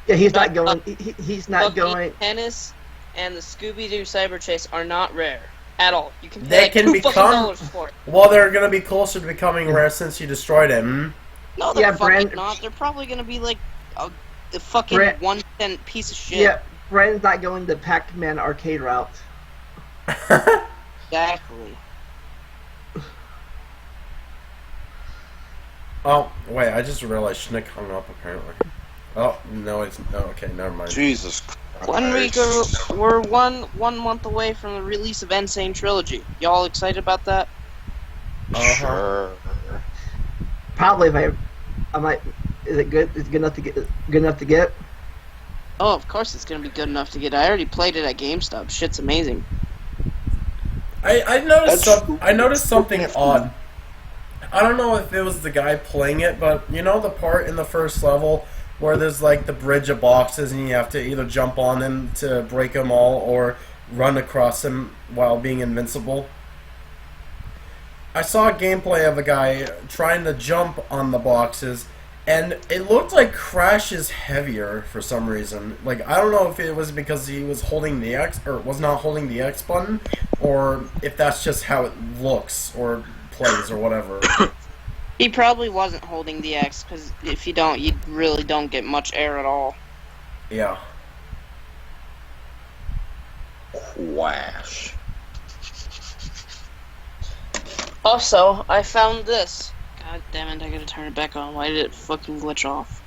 [SPEAKER 2] Yeah, he's not going. He's not
[SPEAKER 4] Look,
[SPEAKER 2] going.
[SPEAKER 4] the Tennis and the Scooby-Doo Cyber Chase are not rare at all. You can pay
[SPEAKER 1] They
[SPEAKER 4] like
[SPEAKER 1] can
[SPEAKER 4] $2
[SPEAKER 1] become-
[SPEAKER 4] for it.
[SPEAKER 1] Well, they're gonna be closer to becoming rare since you destroyed it. Hmm?
[SPEAKER 4] No, they're
[SPEAKER 2] Yeah,
[SPEAKER 4] fucking
[SPEAKER 2] Brand-
[SPEAKER 4] not. They're probably gonna be like the fucking
[SPEAKER 2] Brand-
[SPEAKER 4] 1 cent piece of shit.
[SPEAKER 2] Yeah, Brandon's not going the Pac-Man arcade route.
[SPEAKER 4] Exactly.
[SPEAKER 1] Oh, wait, I just realized Schnick hung up apparently. Oh, no, it's... Oh, okay, never mind.
[SPEAKER 6] Jesus Christ.
[SPEAKER 4] 1 week or we're one month away from the release of Insane Trilogy. Y'all excited about that?
[SPEAKER 6] Sure.
[SPEAKER 2] Probably if I might. Is it good? Is it good enough to get? Good enough to get?
[SPEAKER 4] Oh, of course it's gonna be good enough to get. I already played it at GameStop. Shit's amazing.
[SPEAKER 1] I noticed something odd. I don't know if it was the guy playing it, but you know the part in the first level where there's like the bridge of boxes and you have to either jump on them to break them all or run across them while being invincible? I saw a gameplay of a guy trying to jump on the boxes, and it looked like Crash is heavier for some reason. Like, I don't know if it was because he was holding the X, or was not holding the X button, or if that's just how it looks, or plays, or whatever.
[SPEAKER 4] He probably wasn't holding the X, because if you don't, you really don't get much air at all.
[SPEAKER 1] Yeah.
[SPEAKER 5] Quash.
[SPEAKER 4] Also, I found this. God damn it, I gotta turn it back on. Why did it fucking glitch off?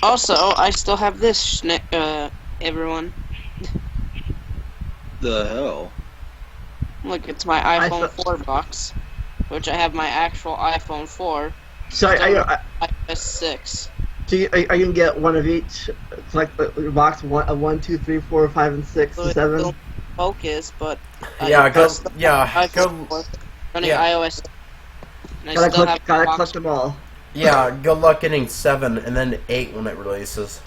[SPEAKER 4] Also, I still have this, everyone.
[SPEAKER 5] The hell?
[SPEAKER 4] Look, it's my iPhone 4 box, which I have my actual iPhone 4.
[SPEAKER 2] So
[SPEAKER 4] iOS 6.
[SPEAKER 2] are you gonna get one of each? It's like the box 1, 2, 3, 4, 5, and 6,
[SPEAKER 4] So
[SPEAKER 2] and
[SPEAKER 4] it
[SPEAKER 2] 7.
[SPEAKER 4] will focus, but
[SPEAKER 1] Yeah, go.
[SPEAKER 4] that's the
[SPEAKER 1] Yeah,
[SPEAKER 4] iPhone
[SPEAKER 1] go.
[SPEAKER 4] 4 running
[SPEAKER 1] yeah.
[SPEAKER 4] iOS. And I still have the
[SPEAKER 2] Gotta
[SPEAKER 4] box.
[SPEAKER 2] collect them all.
[SPEAKER 1] Yeah, good luck getting 7 and then 8 when it releases.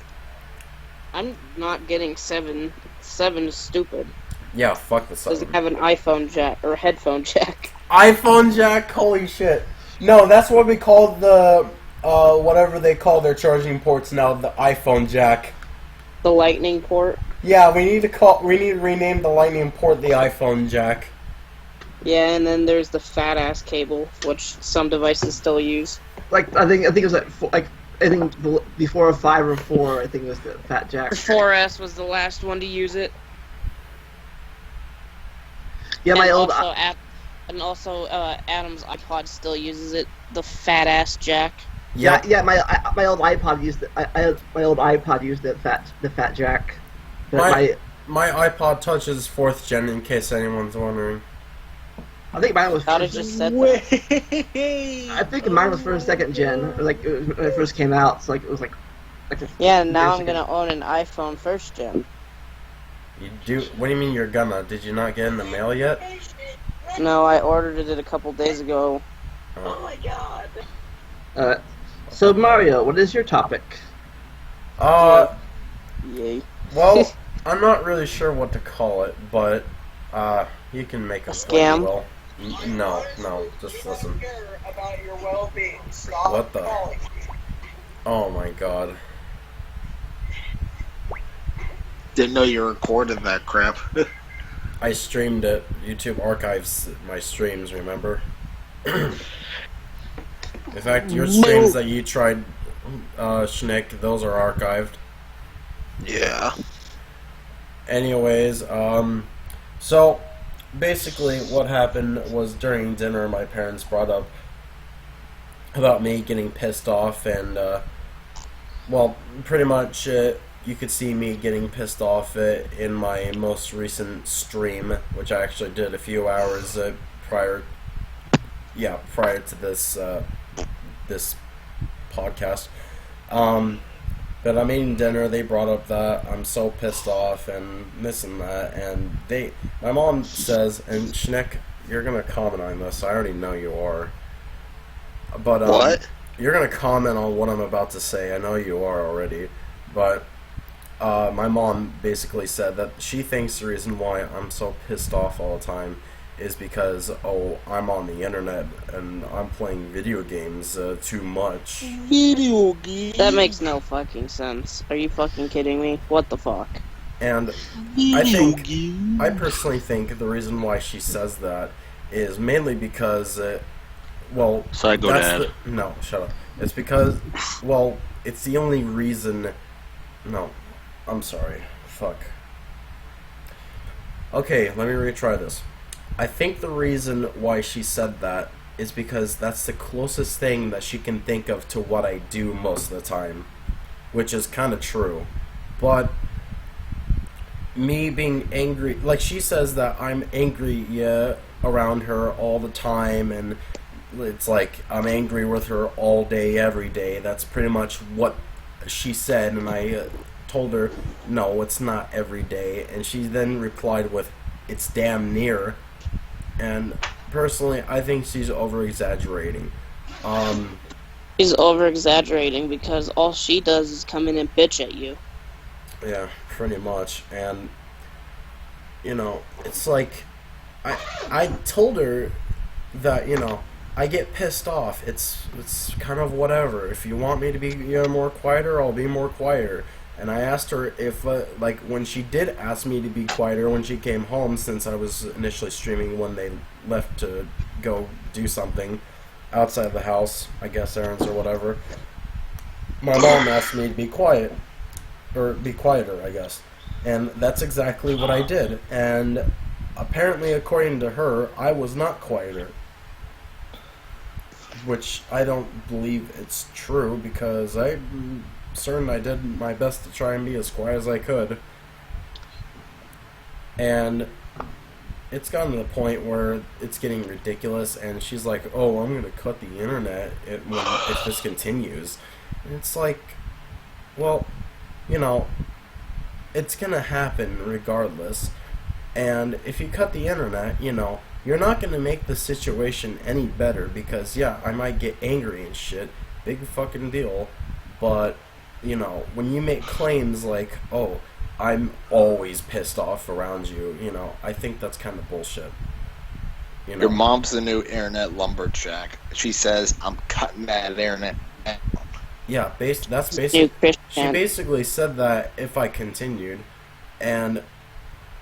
[SPEAKER 4] I'm not getting 7. 7 is stupid.
[SPEAKER 1] Yeah, fuck the 7.
[SPEAKER 4] Doesn't have an iPhone jack or headphone jack.
[SPEAKER 1] iPhone jack? Holy shit. No, that's what we call the, whatever they call their charging ports now, the iPhone jack.
[SPEAKER 4] The lightning port.
[SPEAKER 1] Yeah, we need to rename the lightning port the iPhone jack.
[SPEAKER 4] Yeah, and then there's the fat ass cable, which some devices still use.
[SPEAKER 2] Like I think it was I think before a 5 or 4. I think it was the Fat Jack.
[SPEAKER 4] The 4S was the last one to use it.
[SPEAKER 2] Yeah, my
[SPEAKER 4] and
[SPEAKER 2] old.
[SPEAKER 4] also, Adam's iPod still uses it. The fat ass jack.
[SPEAKER 1] Yep.
[SPEAKER 2] Yeah. My old iPod used my old iPod used the fat jack. But
[SPEAKER 1] My iPod Touch is 4th gen, in case anyone's wondering.
[SPEAKER 2] I think mine was.
[SPEAKER 4] Thought it just said that.
[SPEAKER 2] I think mine was first, second gen, or like it was, when it first came out. So like it was like.
[SPEAKER 4] Yeah, now I'm gonna own an iPhone 1st gen.
[SPEAKER 1] You do? What do you mean you're gonna? Did you not get in the mail yet?
[SPEAKER 4] No, I ordered it a couple days ago.
[SPEAKER 2] Oh my god. So Mario, what is your topic?
[SPEAKER 4] Yay.
[SPEAKER 1] Well, I'm not really sure what to call it, but you can make a
[SPEAKER 4] scam.
[SPEAKER 1] Well. No, just listen. What the? Oh my god.
[SPEAKER 3] Didn't know you recorded that crap.
[SPEAKER 1] I streamed it. YouTube archives my streams, remember? In fact, your streams that you tried, Schnick, those are archived.
[SPEAKER 3] Yeah.
[SPEAKER 1] Anyways, so basically what happened was during dinner my parents brought up about me getting pissed off and, well, pretty much you could see me getting pissed off in my most recent stream, which I actually did a few hours prior to this this podcast. But I'm eating dinner, they brought up that I'm so pissed off and this and that, and my mom says, and Schnick, you're gonna comment on this, I already know you are. But
[SPEAKER 3] what?
[SPEAKER 1] You're gonna comment on what I'm about to say, I know you are already, but my mom basically said that she thinks the reason why I'm so pissed off all the time is because, I'm on the internet and I'm playing video games too much.
[SPEAKER 5] Video games.
[SPEAKER 4] That makes no fucking sense. Are you fucking kidding me? What the fuck?
[SPEAKER 1] And I personally think the reason why she says that is mainly because,
[SPEAKER 3] Psycho Dad.
[SPEAKER 1] No, shut up. It's because, it's the only reason. No, I'm sorry. Fuck. Okay, let me retry this. I think the reason why she said that is because that's the closest thing that she can think of to what I do most of the time, which is kind of true. But me being angry, like she says that I'm angry around her all the time, and it's like I'm angry with her all day, every day. That's pretty much what she said, and I told her, no, it's not every day, and she then replied with, it's damn near. And personally, I think she's over-exaggerating.
[SPEAKER 4] She's over-exaggerating because all she does is come in and bitch at you.
[SPEAKER 1] Yeah, pretty much. And, it's like, I told her that, I get pissed off. It's kind of whatever. If you want me to be more quieter, I'll be more quieter. And I asked her if, when she did ask me to be quieter when she came home, since I was initially streaming when they left to go do something outside the house, I guess errands or whatever, my mom asked me to be quiet, or be quieter, I guess. And that's exactly what I did. And apparently, according to her, I was not quieter. Which I don't believe it's true, because I'm certain I did my best to try and be as quiet as I could. And it's gotten to the point where it's getting ridiculous, and she's like, oh, I'm going to cut the internet if this continues. And it's like, well, it's going to happen regardless. And if you cut the internet, you're not going to make the situation any better, because, yeah, I might get angry and shit, big fucking deal, but, when you make claims like, oh, I'm always pissed off around you, I think that's kind of bullshit.
[SPEAKER 5] Your mom's the new internet lumberjack. She says, I'm cutting that internet.
[SPEAKER 1] Yeah, that's basically, she basically said that if I continued, and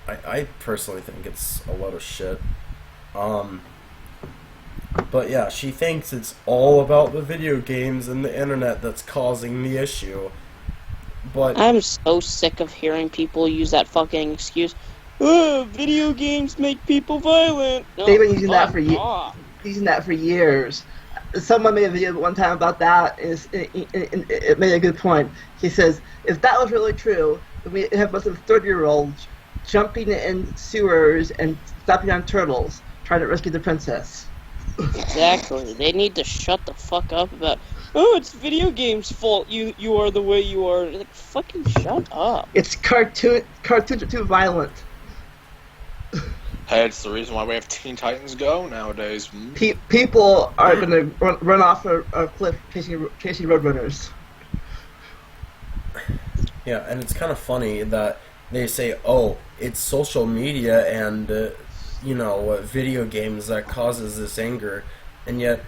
[SPEAKER 1] I personally think it's a lot of shit. But yeah, she thinks it's all about the video games and the internet that's causing the issue. But
[SPEAKER 4] I'm so sick of hearing people use that fucking excuse. Oh, video games make people violent. No,
[SPEAKER 2] They've been using that
[SPEAKER 4] fuck
[SPEAKER 2] for
[SPEAKER 4] off.
[SPEAKER 2] using that for years. someone made a video one time about that, and it made a good point. He says, if that was really true, then we have a bunch of 30-year-olds jumping in sewers and stopping on turtles, trying to rescue the princess.
[SPEAKER 4] Exactly. They need to shut the fuck up about, oh, it's video games' fault you are the way you are. Like, fucking shut up.
[SPEAKER 2] It's cartoons are too violent.
[SPEAKER 3] Hey, it's the reason why we have Teen Titans Go nowadays.
[SPEAKER 2] People are gonna run off a cliff chasing roadrunners.
[SPEAKER 1] Yeah, and it's kind of funny that they say, oh, it's social media and, video games that causes this anger, and yet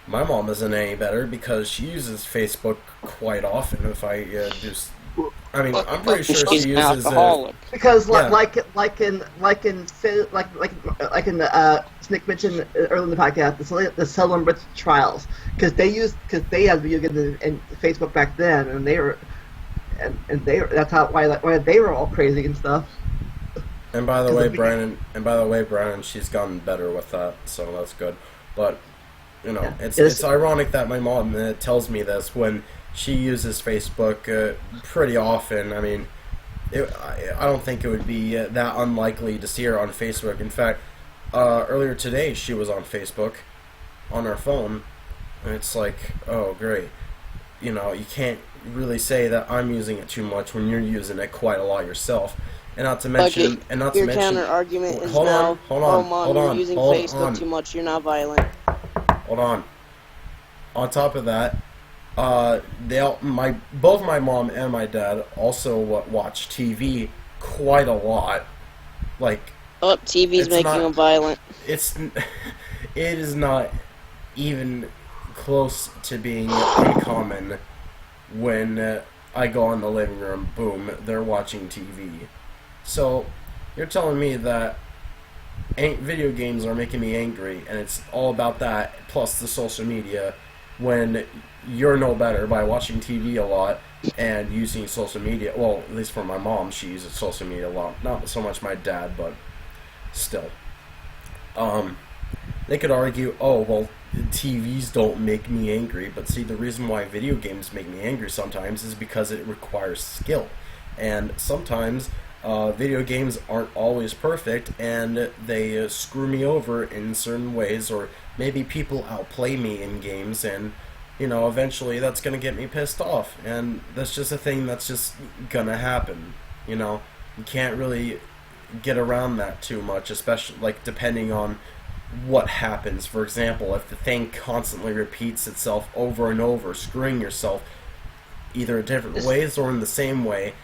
[SPEAKER 1] my mom isn't any better because she uses Facebook quite often. If I I'm pretty sure
[SPEAKER 4] She's
[SPEAKER 1] she
[SPEAKER 4] an
[SPEAKER 1] uses
[SPEAKER 4] alcoholic.
[SPEAKER 2] Because
[SPEAKER 1] Yeah.
[SPEAKER 2] like Nick mentioned earlier in the podcast, the Salem Witch trials, because they had video games and Facebook back then, and they were that's why they were all crazy and stuff.
[SPEAKER 1] And by the way, Brian, she's gotten better with that, so that's good. But it's ironic that my mom tells me this when she uses Facebook pretty often. I mean, I don't think it would be that unlikely to see her on Facebook. In fact, earlier today she was on Facebook on her phone, and it's like, oh great, you can't really say that I'm using it too much when you're using it quite a lot yourself. And not to mention,
[SPEAKER 4] your counter argument is now, oh mom, you're using Facebook too much. You're not violent.
[SPEAKER 1] Hold on. On top of that, both my mom and my dad also watch TV quite a lot. Like,
[SPEAKER 4] TV's making them violent.
[SPEAKER 1] It is not even close to being uncommon when I go in the living room. Boom, they're watching TV. So, you're telling me that video games are making me angry, and it's all about that, plus the social media, when you're no better by watching TV a lot and using social media. Well, at least for my mom, she uses social media a lot. Not so much my dad, but still. They could argue, oh, well, TVs don't make me angry, but see, the reason why video games make me angry sometimes is because it requires skill. And sometimes video games aren't always perfect, and they screw me over in certain ways, or maybe people outplay me in games, and eventually that's gonna get me pissed off, and that's just a thing that's just gonna happen. You can't really get around that too much, especially depending on what happens. For example, if the thing constantly repeats itself over and over, screwing yourself either in different ways or in the same way,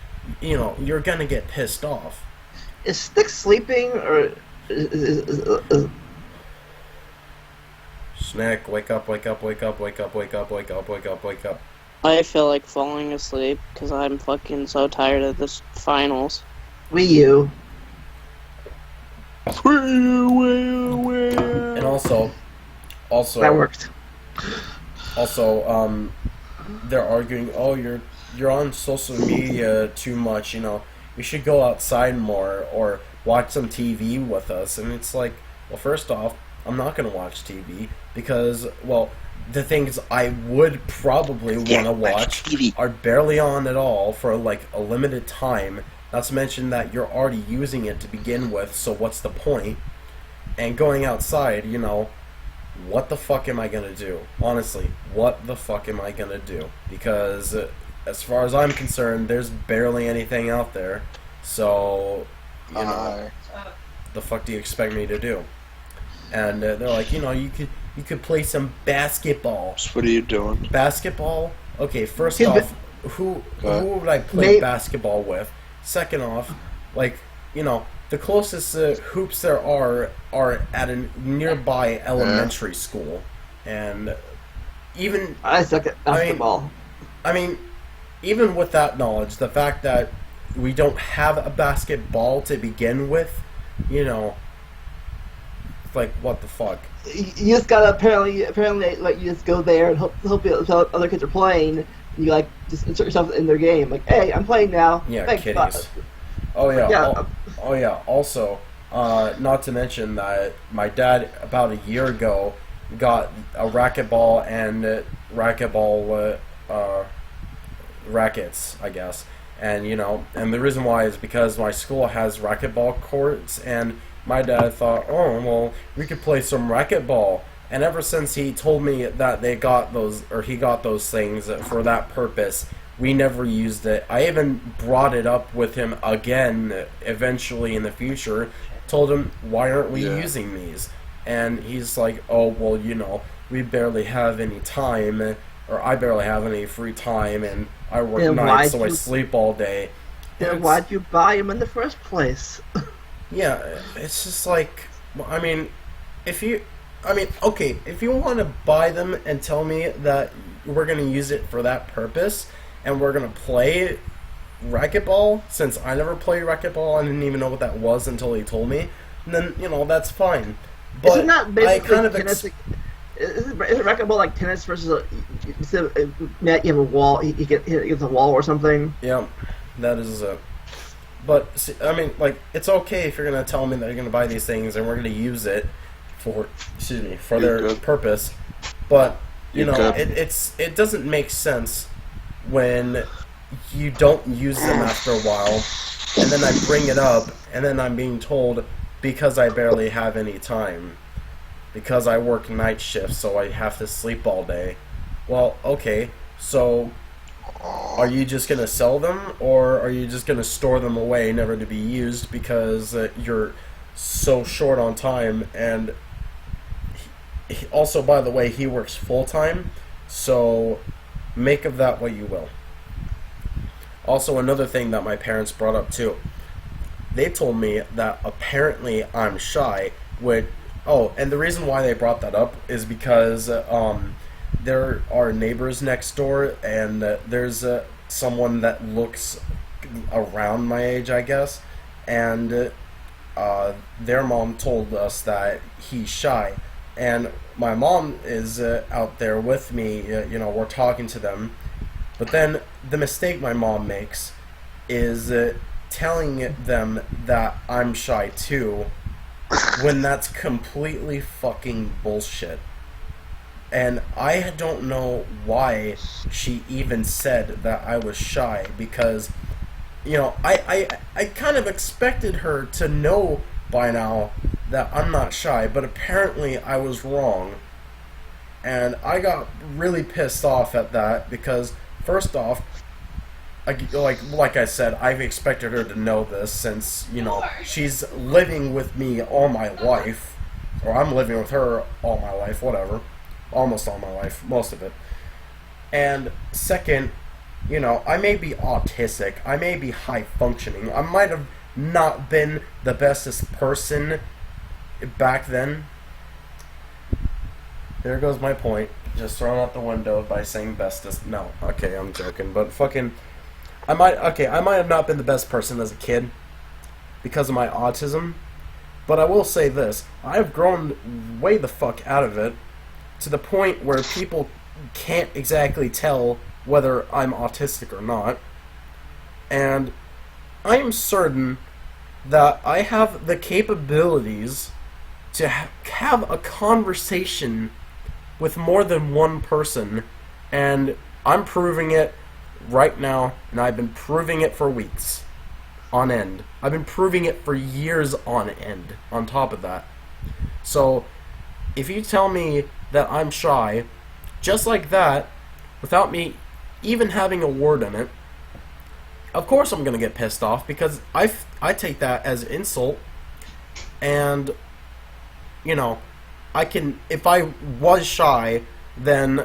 [SPEAKER 1] you're gonna get pissed off.
[SPEAKER 2] Is Stick sleeping, or is
[SPEAKER 1] Snack, wake up, wake up, wake up, wake up, wake up, wake up, wake up, wake up.
[SPEAKER 4] I feel like falling asleep because I'm fucking so tired of this finals.
[SPEAKER 2] Wii U?
[SPEAKER 1] And also
[SPEAKER 2] That worked.
[SPEAKER 1] Also, they're arguing, oh, you're on social media too much, you should go outside more or watch some TV with us. And it's like, well, first off, I'm not going to watch TV because, well, the things I would probably want to watch are barely on at all for a limited time. Not to mention that you're already using it to begin with, so what's the point? And going outside, what the fuck am I going to do? Honestly, what the fuck am I going to do? Because as far as I'm concerned, there's barely anything out there. So, the fuck do you expect me to do? And they're like, you could play some basketball.
[SPEAKER 6] So what are you doing?
[SPEAKER 1] Basketball? Okay, first off, who would I play basketball with? Second off, the closest hoops there are at a nearby elementary school, and even
[SPEAKER 2] I suck at basketball.
[SPEAKER 1] I mean, even with that knowledge, the fact that we don't have a basketball to begin with, what the fuck?
[SPEAKER 2] You just gotta apparently you just go there and hope other kids are playing. And you just insert yourself in their game. Hey, I'm playing now.
[SPEAKER 1] Yeah,
[SPEAKER 2] thanks,
[SPEAKER 1] kitties. Oh yeah. Also, not to mention that my dad about a year ago got a racquetball and racquetball rackets, I guess. And and the reason why is because my school has racquetball courts, and my dad thought, oh well, we could play some racquetball. And ever since he told me that he got those things for that purpose, we never used it. I even brought it up with him again eventually in the future. Told him, why aren't we using these? And he's like, oh, well, we barely have any time, or I barely have any free time, and I work nights, so I sleep all day.
[SPEAKER 2] Then why'd you buy them in the first place?
[SPEAKER 1] Yeah, it's just like, I mean, if you want to buy them and tell me that we're going to use it for that purpose, and we're going to play racquetball, since I never played racquetball, I didn't even know what that was until he told me, then, that's fine. But
[SPEAKER 2] is it not basically
[SPEAKER 1] I kind of
[SPEAKER 2] tennis? Is it racquetball like tennis versus you have a wall, you get hit against a wall or something?
[SPEAKER 1] Yeah, that is but, see, I mean, like, it's okay if you're going to tell me that you're going to buy these things and we're going to use it for their purpose, but it doesn't make sense when you don't use them after a while, and then I bring it up, and then I'm being told because I barely have any time, because I work night shifts, so I have to sleep all day. Well, okay, so are you just gonna sell them, or are you just gonna store them away, never to be used, because you're so short on time? And also, by the way, he works full-time, so make of that what you will. Also, another thing that my parents brought up too, they told me that apparently I'm shy, and the reason why they brought that up is because there are neighbors next door, and there's someone that looks around my age, I guess, and their mom told us that he's shy. And my mom is out there with me, we're talking to them. But then the mistake my mom makes is telling them that I'm shy too, when that's completely fucking bullshit. And I don't know why she even said that I was shy, because, I kind of expected her to know by now that I'm not shy, but apparently I was wrong. And I got really pissed off at that, because first off, like I said, I've expected her to know this since, she's living with me all my life, or I'm living with her all my life, whatever, almost all my life, most of it. And second, I may be autistic, I may be high functioning, I might have not been the bestest person back then. There goes my point. Just thrown out the window by saying bestest. No, okay, I'm joking, but fucking, I might have not been the best person as a kid because of my autism, but I will say this: I've grown way the fuck out of it to the point where people can't exactly tell whether I'm autistic or not, and I am certain that I have the capabilities to have a conversation with more than one person, and I'm proving it right now, and I've been proving it for weeks on end. I've been proving it for years on end, on top of that. So, if you tell me that I'm shy, just like that, without me even having a word in it, of course I'm gonna get pissed off, because I take that as insult, and, I can, if I was shy, then,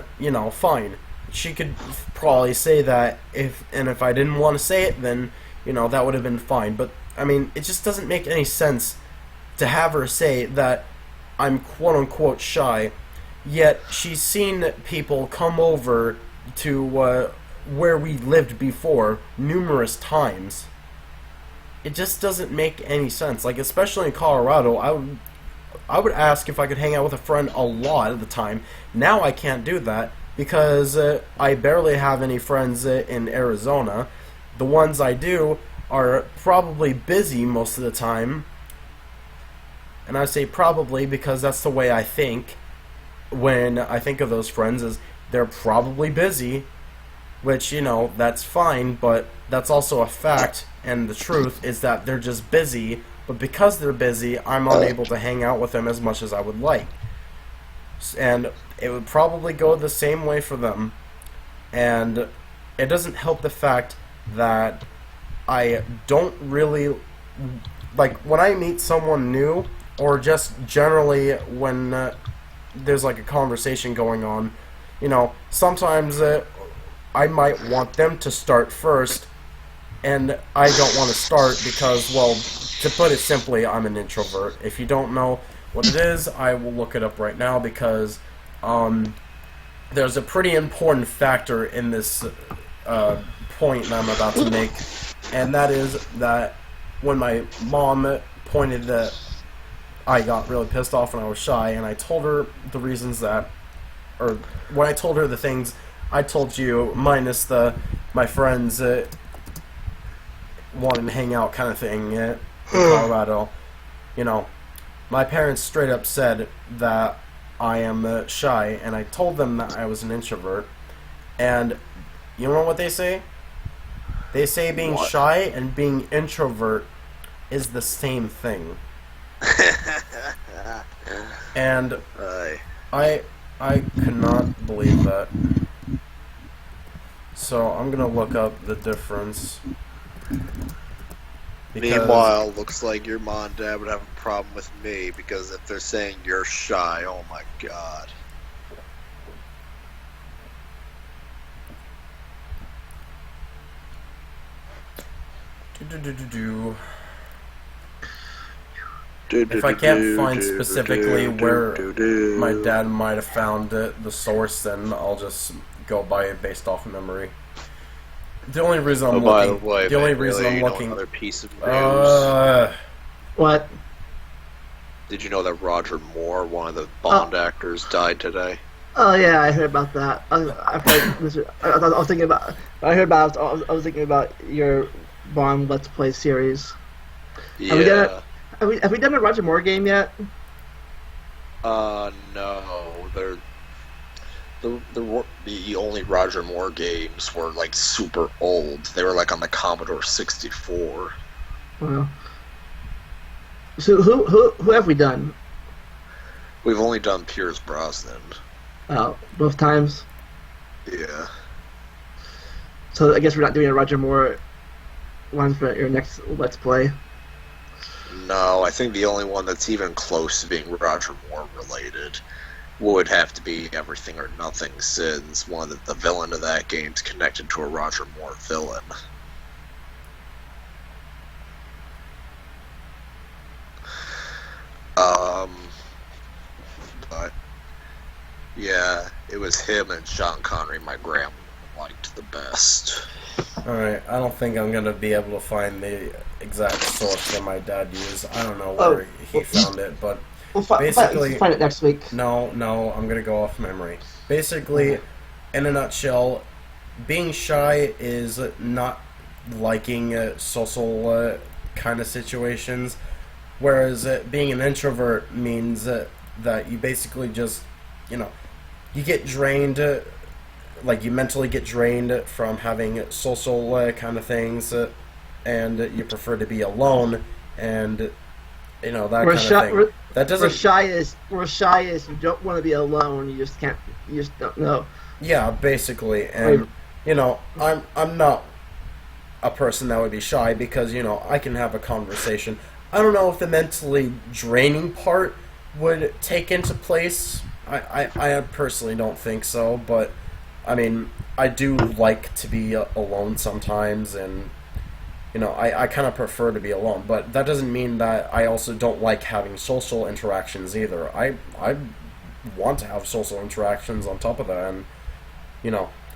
[SPEAKER 1] fine. She could probably say that, if I didn't want to say it, then, that would have been fine. But, I mean, it just doesn't make any sense to have her say that I'm quote-unquote shy, yet she's seen people come over to where we lived before numerous times. It just doesn't make any sense. Like, especially in Colorado, I would ask if I could hang out with a friend a lot of the time. Now I can't do that because I barely have any friends in Arizona. The ones I do are probably busy most of the time. And I say probably because that's the way I think. when I think of those friends is they're probably busy, which, that's fine, but that's also a fact, and the truth is that they're just busy, but because they're busy, I'm unable to hang out with them as much as I would like. And it would probably go the same way for them. And it doesn't help the fact that I don't really... Like, when I meet someone new, or just generally when there's, like, a conversation going on, sometimes I might want them to start first, and I don't want to start because, well, to put it simply, I'm an introvert. If you don't know what it is, I will look it up right now because there's a pretty important factor in this point that I'm about to make, and that is that when my mom pointed that I got really pissed off and I was shy, and I told her the reasons that, or when I told her the things I told you, minus my friends wanting to hang out kind of thing in Colorado, my parents straight up said that I am shy, and I told them that I was an introvert, and you know what they say? They say being shy and being introvert is the same thing. And I could not believe that. So I'm gonna look up the difference.
[SPEAKER 6] Meanwhile, looks like your mom and dad would have a problem with me because if they're saying you're shy, oh my god.
[SPEAKER 1] If I can't find specifically where my dad might have found the source, then I'll just go by it based off of memory. The only reason I'm
[SPEAKER 6] by
[SPEAKER 1] looking.
[SPEAKER 6] the way,
[SPEAKER 1] the only
[SPEAKER 6] man,
[SPEAKER 1] reason
[SPEAKER 6] really,
[SPEAKER 1] I'm looking.
[SPEAKER 6] another piece of news.
[SPEAKER 2] What?
[SPEAKER 6] Did you know that Roger Moore, one of the Bond actors, died today?
[SPEAKER 2] Oh yeah, I heard about that. I was thinking about. I heard about. I was thinking about your Bond Let's Play series.
[SPEAKER 6] Yeah.
[SPEAKER 2] Have we done a Roger Moore game yet?
[SPEAKER 6] No. The only Roger Moore games were like super old. They were like on the Commodore 64.
[SPEAKER 2] Well, so who have we done?
[SPEAKER 6] We've only done Pierce Brosnan.
[SPEAKER 2] Oh, both times.
[SPEAKER 6] Yeah.
[SPEAKER 2] So I guess we're not doing a Roger Moore one for your next Let's Play.
[SPEAKER 6] No, I think the only one that's even close to being Roger Moore related would have to be Everything or Nothing, since one of the villain of that game's connected to a Roger Moore villain. But yeah, it was him and Sean Connery my grandma liked the best.
[SPEAKER 1] Alright, I don't think I'm gonna be able to find the exact source that my dad used. I don't know where he found it, but basically,
[SPEAKER 2] find it next week.
[SPEAKER 1] No, I'm gonna go off memory. Basically, in a nutshell, being shy is not liking social kind of situations, whereas being an introvert means that you basically just, you get drained, like you mentally get drained from having social kind of things, and you prefer to be alone, and that kind of thing. That doesn't.
[SPEAKER 2] We're shy is you don't want to be alone. You just can't. You just don't know.
[SPEAKER 1] Yeah, basically, and I'm not a person that would be shy because I can have a conversation. I don't know if the mentally draining part would take into place. I personally don't think so, but I mean, I do like to be alone sometimes, and I kind of prefer to be alone, but that doesn't mean that I also don't like having social interactions either. I want to have social interactions on top of that, and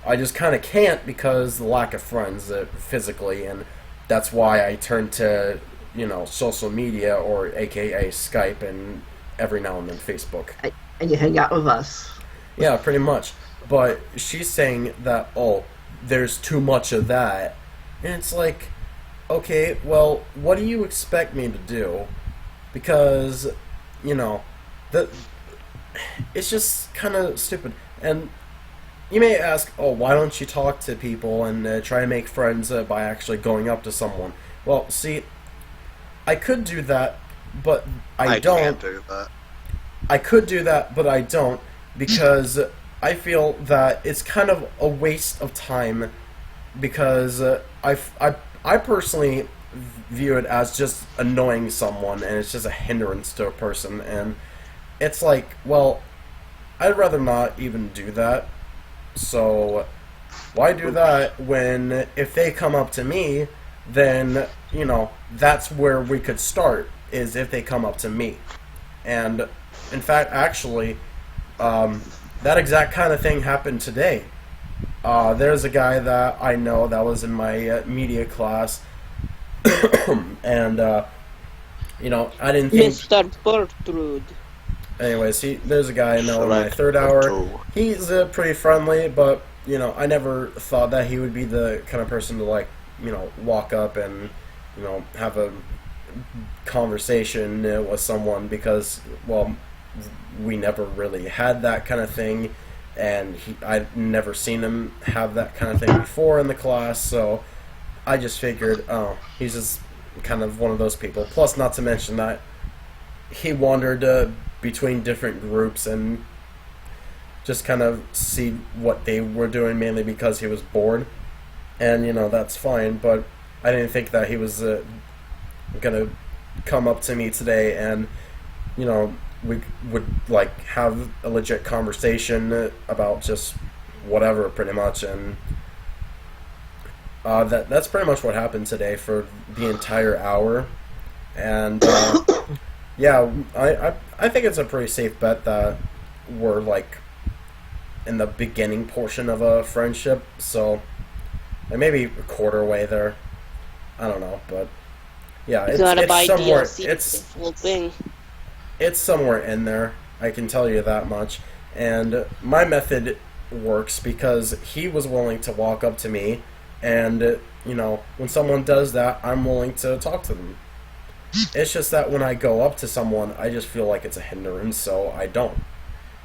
[SPEAKER 1] I just kind of can't because the lack of friends physically, and that's why I turn to social media, or AKA Skype, and every now and then Facebook.
[SPEAKER 2] And you hang out with us.
[SPEAKER 1] Yeah, pretty much. But she's saying that, there's too much of that, and it's like, okay, well, what do you expect me to do? Because, it's just kind of stupid. And you may ask, oh, why don't you talk to people and try to make friends by actually going up to someone? Well, see, I could do that, but I don't.
[SPEAKER 6] Can't do that.
[SPEAKER 1] I could do that, but I don't, because I feel that it's kind of a waste of time, because I personally view it as just annoying someone, and it's just a hindrance to a person, and it's like, well, I'd rather not even do that, so why do that when, if they come up to me, then, you know, that's where we could start, is if they come up to me. And, in fact, actually, that exact kind of thing happened today. There's a guy that I know that was in my media class, and, you know, I didn't think...
[SPEAKER 4] Mr. Bertrude.
[SPEAKER 1] Anyways, there's a guy I know in my third hour. He's pretty friendly, but, you know, I never thought that he would be the kind of person to, like, you know, walk up and, you know, have a conversation with someone, because, well, we never really had that kind of thing, and I'd never seen him have that kind of thing before in the class, so I just figured, oh, he's just kind of one of those people. Plus, not to mention that he wandered between different groups and just kind of see what they were doing, mainly because he was bored, and, you know, that's fine, but I didn't think that he was gonna come up to me today and, you know, we would, like, have a legit conversation about just whatever, pretty much, and that's pretty much what happened today for the entire hour, and, yeah, I think it's a pretty safe bet that we're, like, in the beginning portion of a friendship, so, like, maybe a quarter way there, I don't know, but, yeah, it's somewhere, it's somewhere in there, I can tell you that much, and my method works because he was willing to walk up to me, and, you know, when someone does that, I'm willing to talk to them. It's just that when I go up to someone, I just feel like it's a hindrance, so I don't.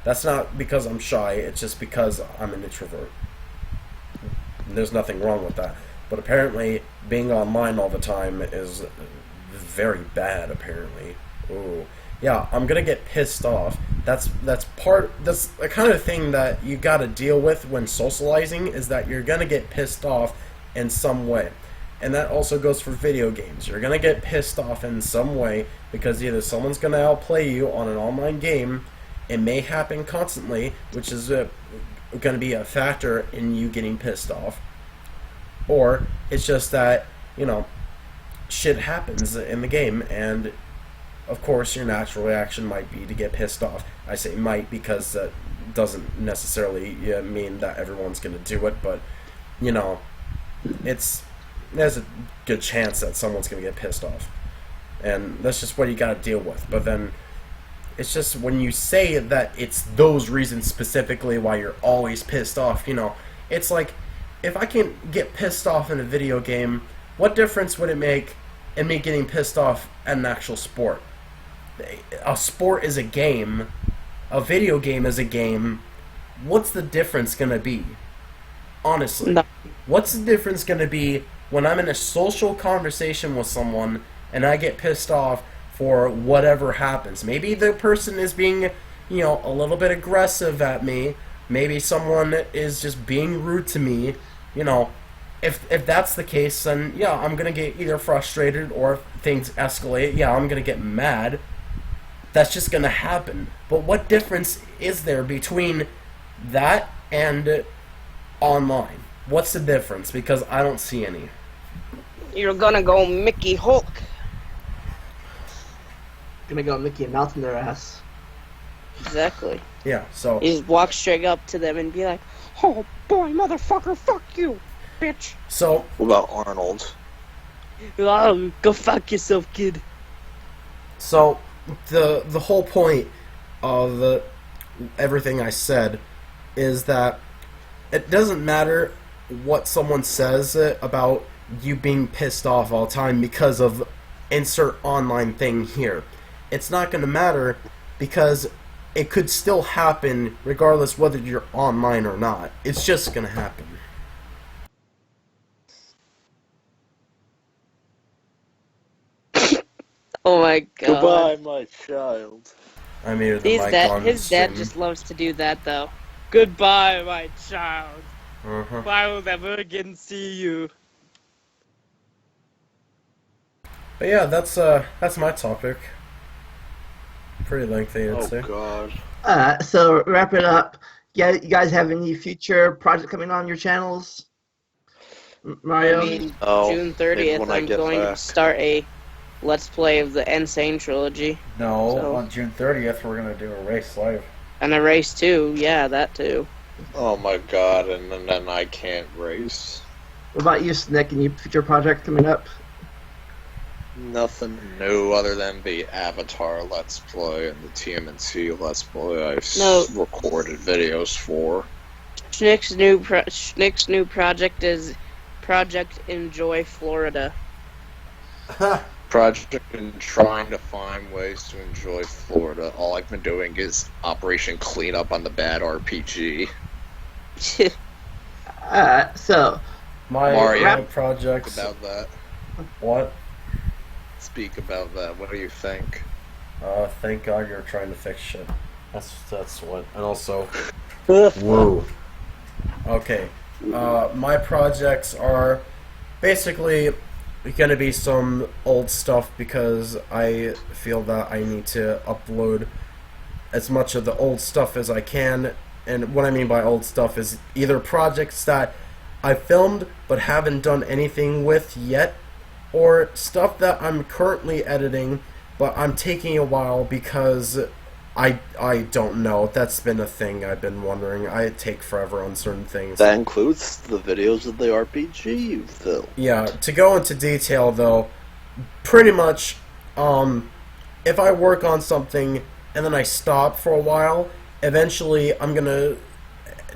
[SPEAKER 1] That's not because I'm shy, it's just because I'm an introvert. There's nothing wrong with that. But apparently, being online all the time is very bad, apparently. Ooh. Yeah, I'm gonna get pissed off. That's the kind of thing that you gotta deal with when socializing, is that you're gonna get pissed off in some way. And that also goes for video games. You're gonna get pissed off in some way, because either someone's gonna outplay you on an online game, it may happen constantly, which is gonna be a factor in you getting pissed off, or it's just that, you know, shit happens in the game, and of course your natural reaction might be to get pissed off. I say might because that doesn't necessarily mean that everyone's gonna do it, but, you know, there's a good chance that someone's gonna get pissed off, and that's just what you gotta deal with. But then it's just when you say that it's those reasons specifically why you're always pissed off, you know, it's like, if I can get pissed off in a video game, what difference would it make in me getting pissed off at an actual sport? A sport is a game, a video game is a game. What's the difference gonna be? Honestly,
[SPEAKER 4] No.
[SPEAKER 1] what's the difference gonna be when I'm in a social conversation with someone and I get pissed off for whatever happens? Maybe the person is being, you know, a little bit aggressive at me. Maybe someone is just being rude to me. You know, if that's the case, then yeah, I'm gonna get either frustrated, or if things escalate, yeah, I'm gonna get mad. That's just gonna happen. But what difference is there between that and online? What's the difference? Because I don't see any.
[SPEAKER 4] You're gonna go Mickey Hulk.
[SPEAKER 2] Gonna go Mickey and Mouse in their ass.
[SPEAKER 4] Exactly.
[SPEAKER 1] Yeah, so
[SPEAKER 4] You just walk straight up to them and be like, "Oh boy, motherfucker, fuck you, bitch."
[SPEAKER 1] so
[SPEAKER 6] What about Arnold?
[SPEAKER 4] Oh, go fuck yourself, kid.
[SPEAKER 1] So the whole point of everything I said is that it doesn't matter what someone says about you being pissed off all the time because of insert online thing here. It's not going to matter, because it could still happen regardless whether you're online or not. It's just gonna happen.
[SPEAKER 4] Oh my god.
[SPEAKER 5] Goodbye, my child.
[SPEAKER 1] I muted the mic on
[SPEAKER 4] His dad
[SPEAKER 1] stream.
[SPEAKER 4] just loves to do that, though. Goodbye, my child.
[SPEAKER 1] Uh-huh.
[SPEAKER 4] I will never again see you.
[SPEAKER 1] But yeah, that's my topic. Pretty lengthy, I'd
[SPEAKER 5] Oh
[SPEAKER 1] say.
[SPEAKER 5] god.
[SPEAKER 2] So wrap it up. Yeah, you guys have any future projects coming on your channels? Mario?
[SPEAKER 4] I mean,
[SPEAKER 5] Oh,
[SPEAKER 4] June
[SPEAKER 5] maybe
[SPEAKER 4] 30th,
[SPEAKER 5] when I
[SPEAKER 4] I'm
[SPEAKER 5] get
[SPEAKER 4] going to
[SPEAKER 5] back.
[SPEAKER 4] start a Let's Play of the Insane Trilogy.
[SPEAKER 1] No,
[SPEAKER 4] So-
[SPEAKER 1] on June 30th we're gonna do a race live.
[SPEAKER 4] And a race, too. Yeah, that, too.
[SPEAKER 5] Oh my god, and then I can't race.
[SPEAKER 2] What about you, Snick? Any future projects coming up?
[SPEAKER 5] Nothing new other than the Avatar Let's Play and the TMNT Let's Play I've
[SPEAKER 4] No.
[SPEAKER 5] recorded videos for.
[SPEAKER 4] Schnick's new project is Project Enjoy Florida.
[SPEAKER 5] Project and trying to find ways to enjoy Florida. All I've been doing is Operation Cleanup on the bad RPG.
[SPEAKER 2] So,
[SPEAKER 1] My
[SPEAKER 5] Mario.
[SPEAKER 1] projects.
[SPEAKER 5] About that.
[SPEAKER 1] What?
[SPEAKER 5] Speak about that. What do you think?
[SPEAKER 1] Thank God you're trying to fix shit. That's what. And also, whoa. Okay. My projects are basically gonna be some old stuff because I feel that I need to upload as much of the old stuff as I can. And what I mean by old stuff is either projects that I filmed but haven't done anything with yet, or stuff that I'm currently editing but I'm taking a while because I don't know. That's been a thing I've been wondering. I take forever on certain things.
[SPEAKER 5] That includes the videos of the RPG you filmed.
[SPEAKER 1] Yeah, to go into detail though, pretty much, if I work on something and then I stop for a while, eventually I'm gonna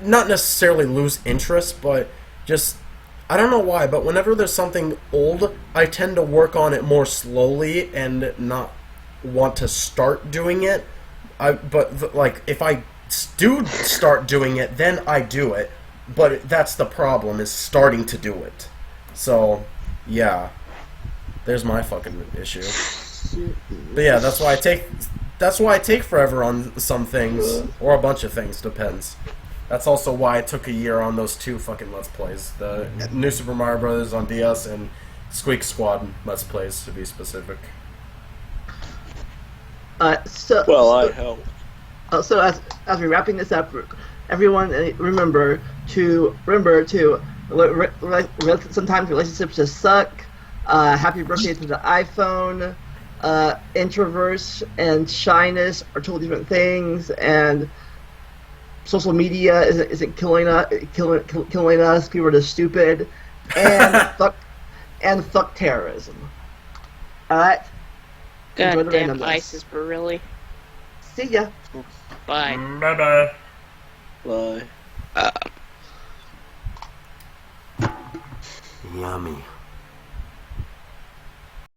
[SPEAKER 1] not necessarily lose interest, but just, I don't know why, but whenever there's something old, I tend to work on it more slowly and not want to start doing it. But like, if I do start doing it, then I do it. But that's the problem, is starting to do it. So, yeah. There's my fucking issue. But yeah, that's why I take forever on some things, or a bunch of things, depends. That's also why I took a year on those two fucking Let's Plays. The New Super Mario Bros. On DS and Squeak Squad Let's Plays, to be specific.
[SPEAKER 5] Well, I help.
[SPEAKER 2] So as we're wrapping this up, everyone remember to sometimes relationships just suck. Happy birthday to the iPhone. Introverts and shyness are totally different things, and social media isn't killing us. People are just stupid, and fuck terrorism. All right. Enjoy the
[SPEAKER 4] Goddamn
[SPEAKER 2] randomness.
[SPEAKER 4] ISIS, Barilli.
[SPEAKER 2] See ya.
[SPEAKER 4] Bye.
[SPEAKER 1] Bye-bye.
[SPEAKER 5] Bye.
[SPEAKER 1] Yummy.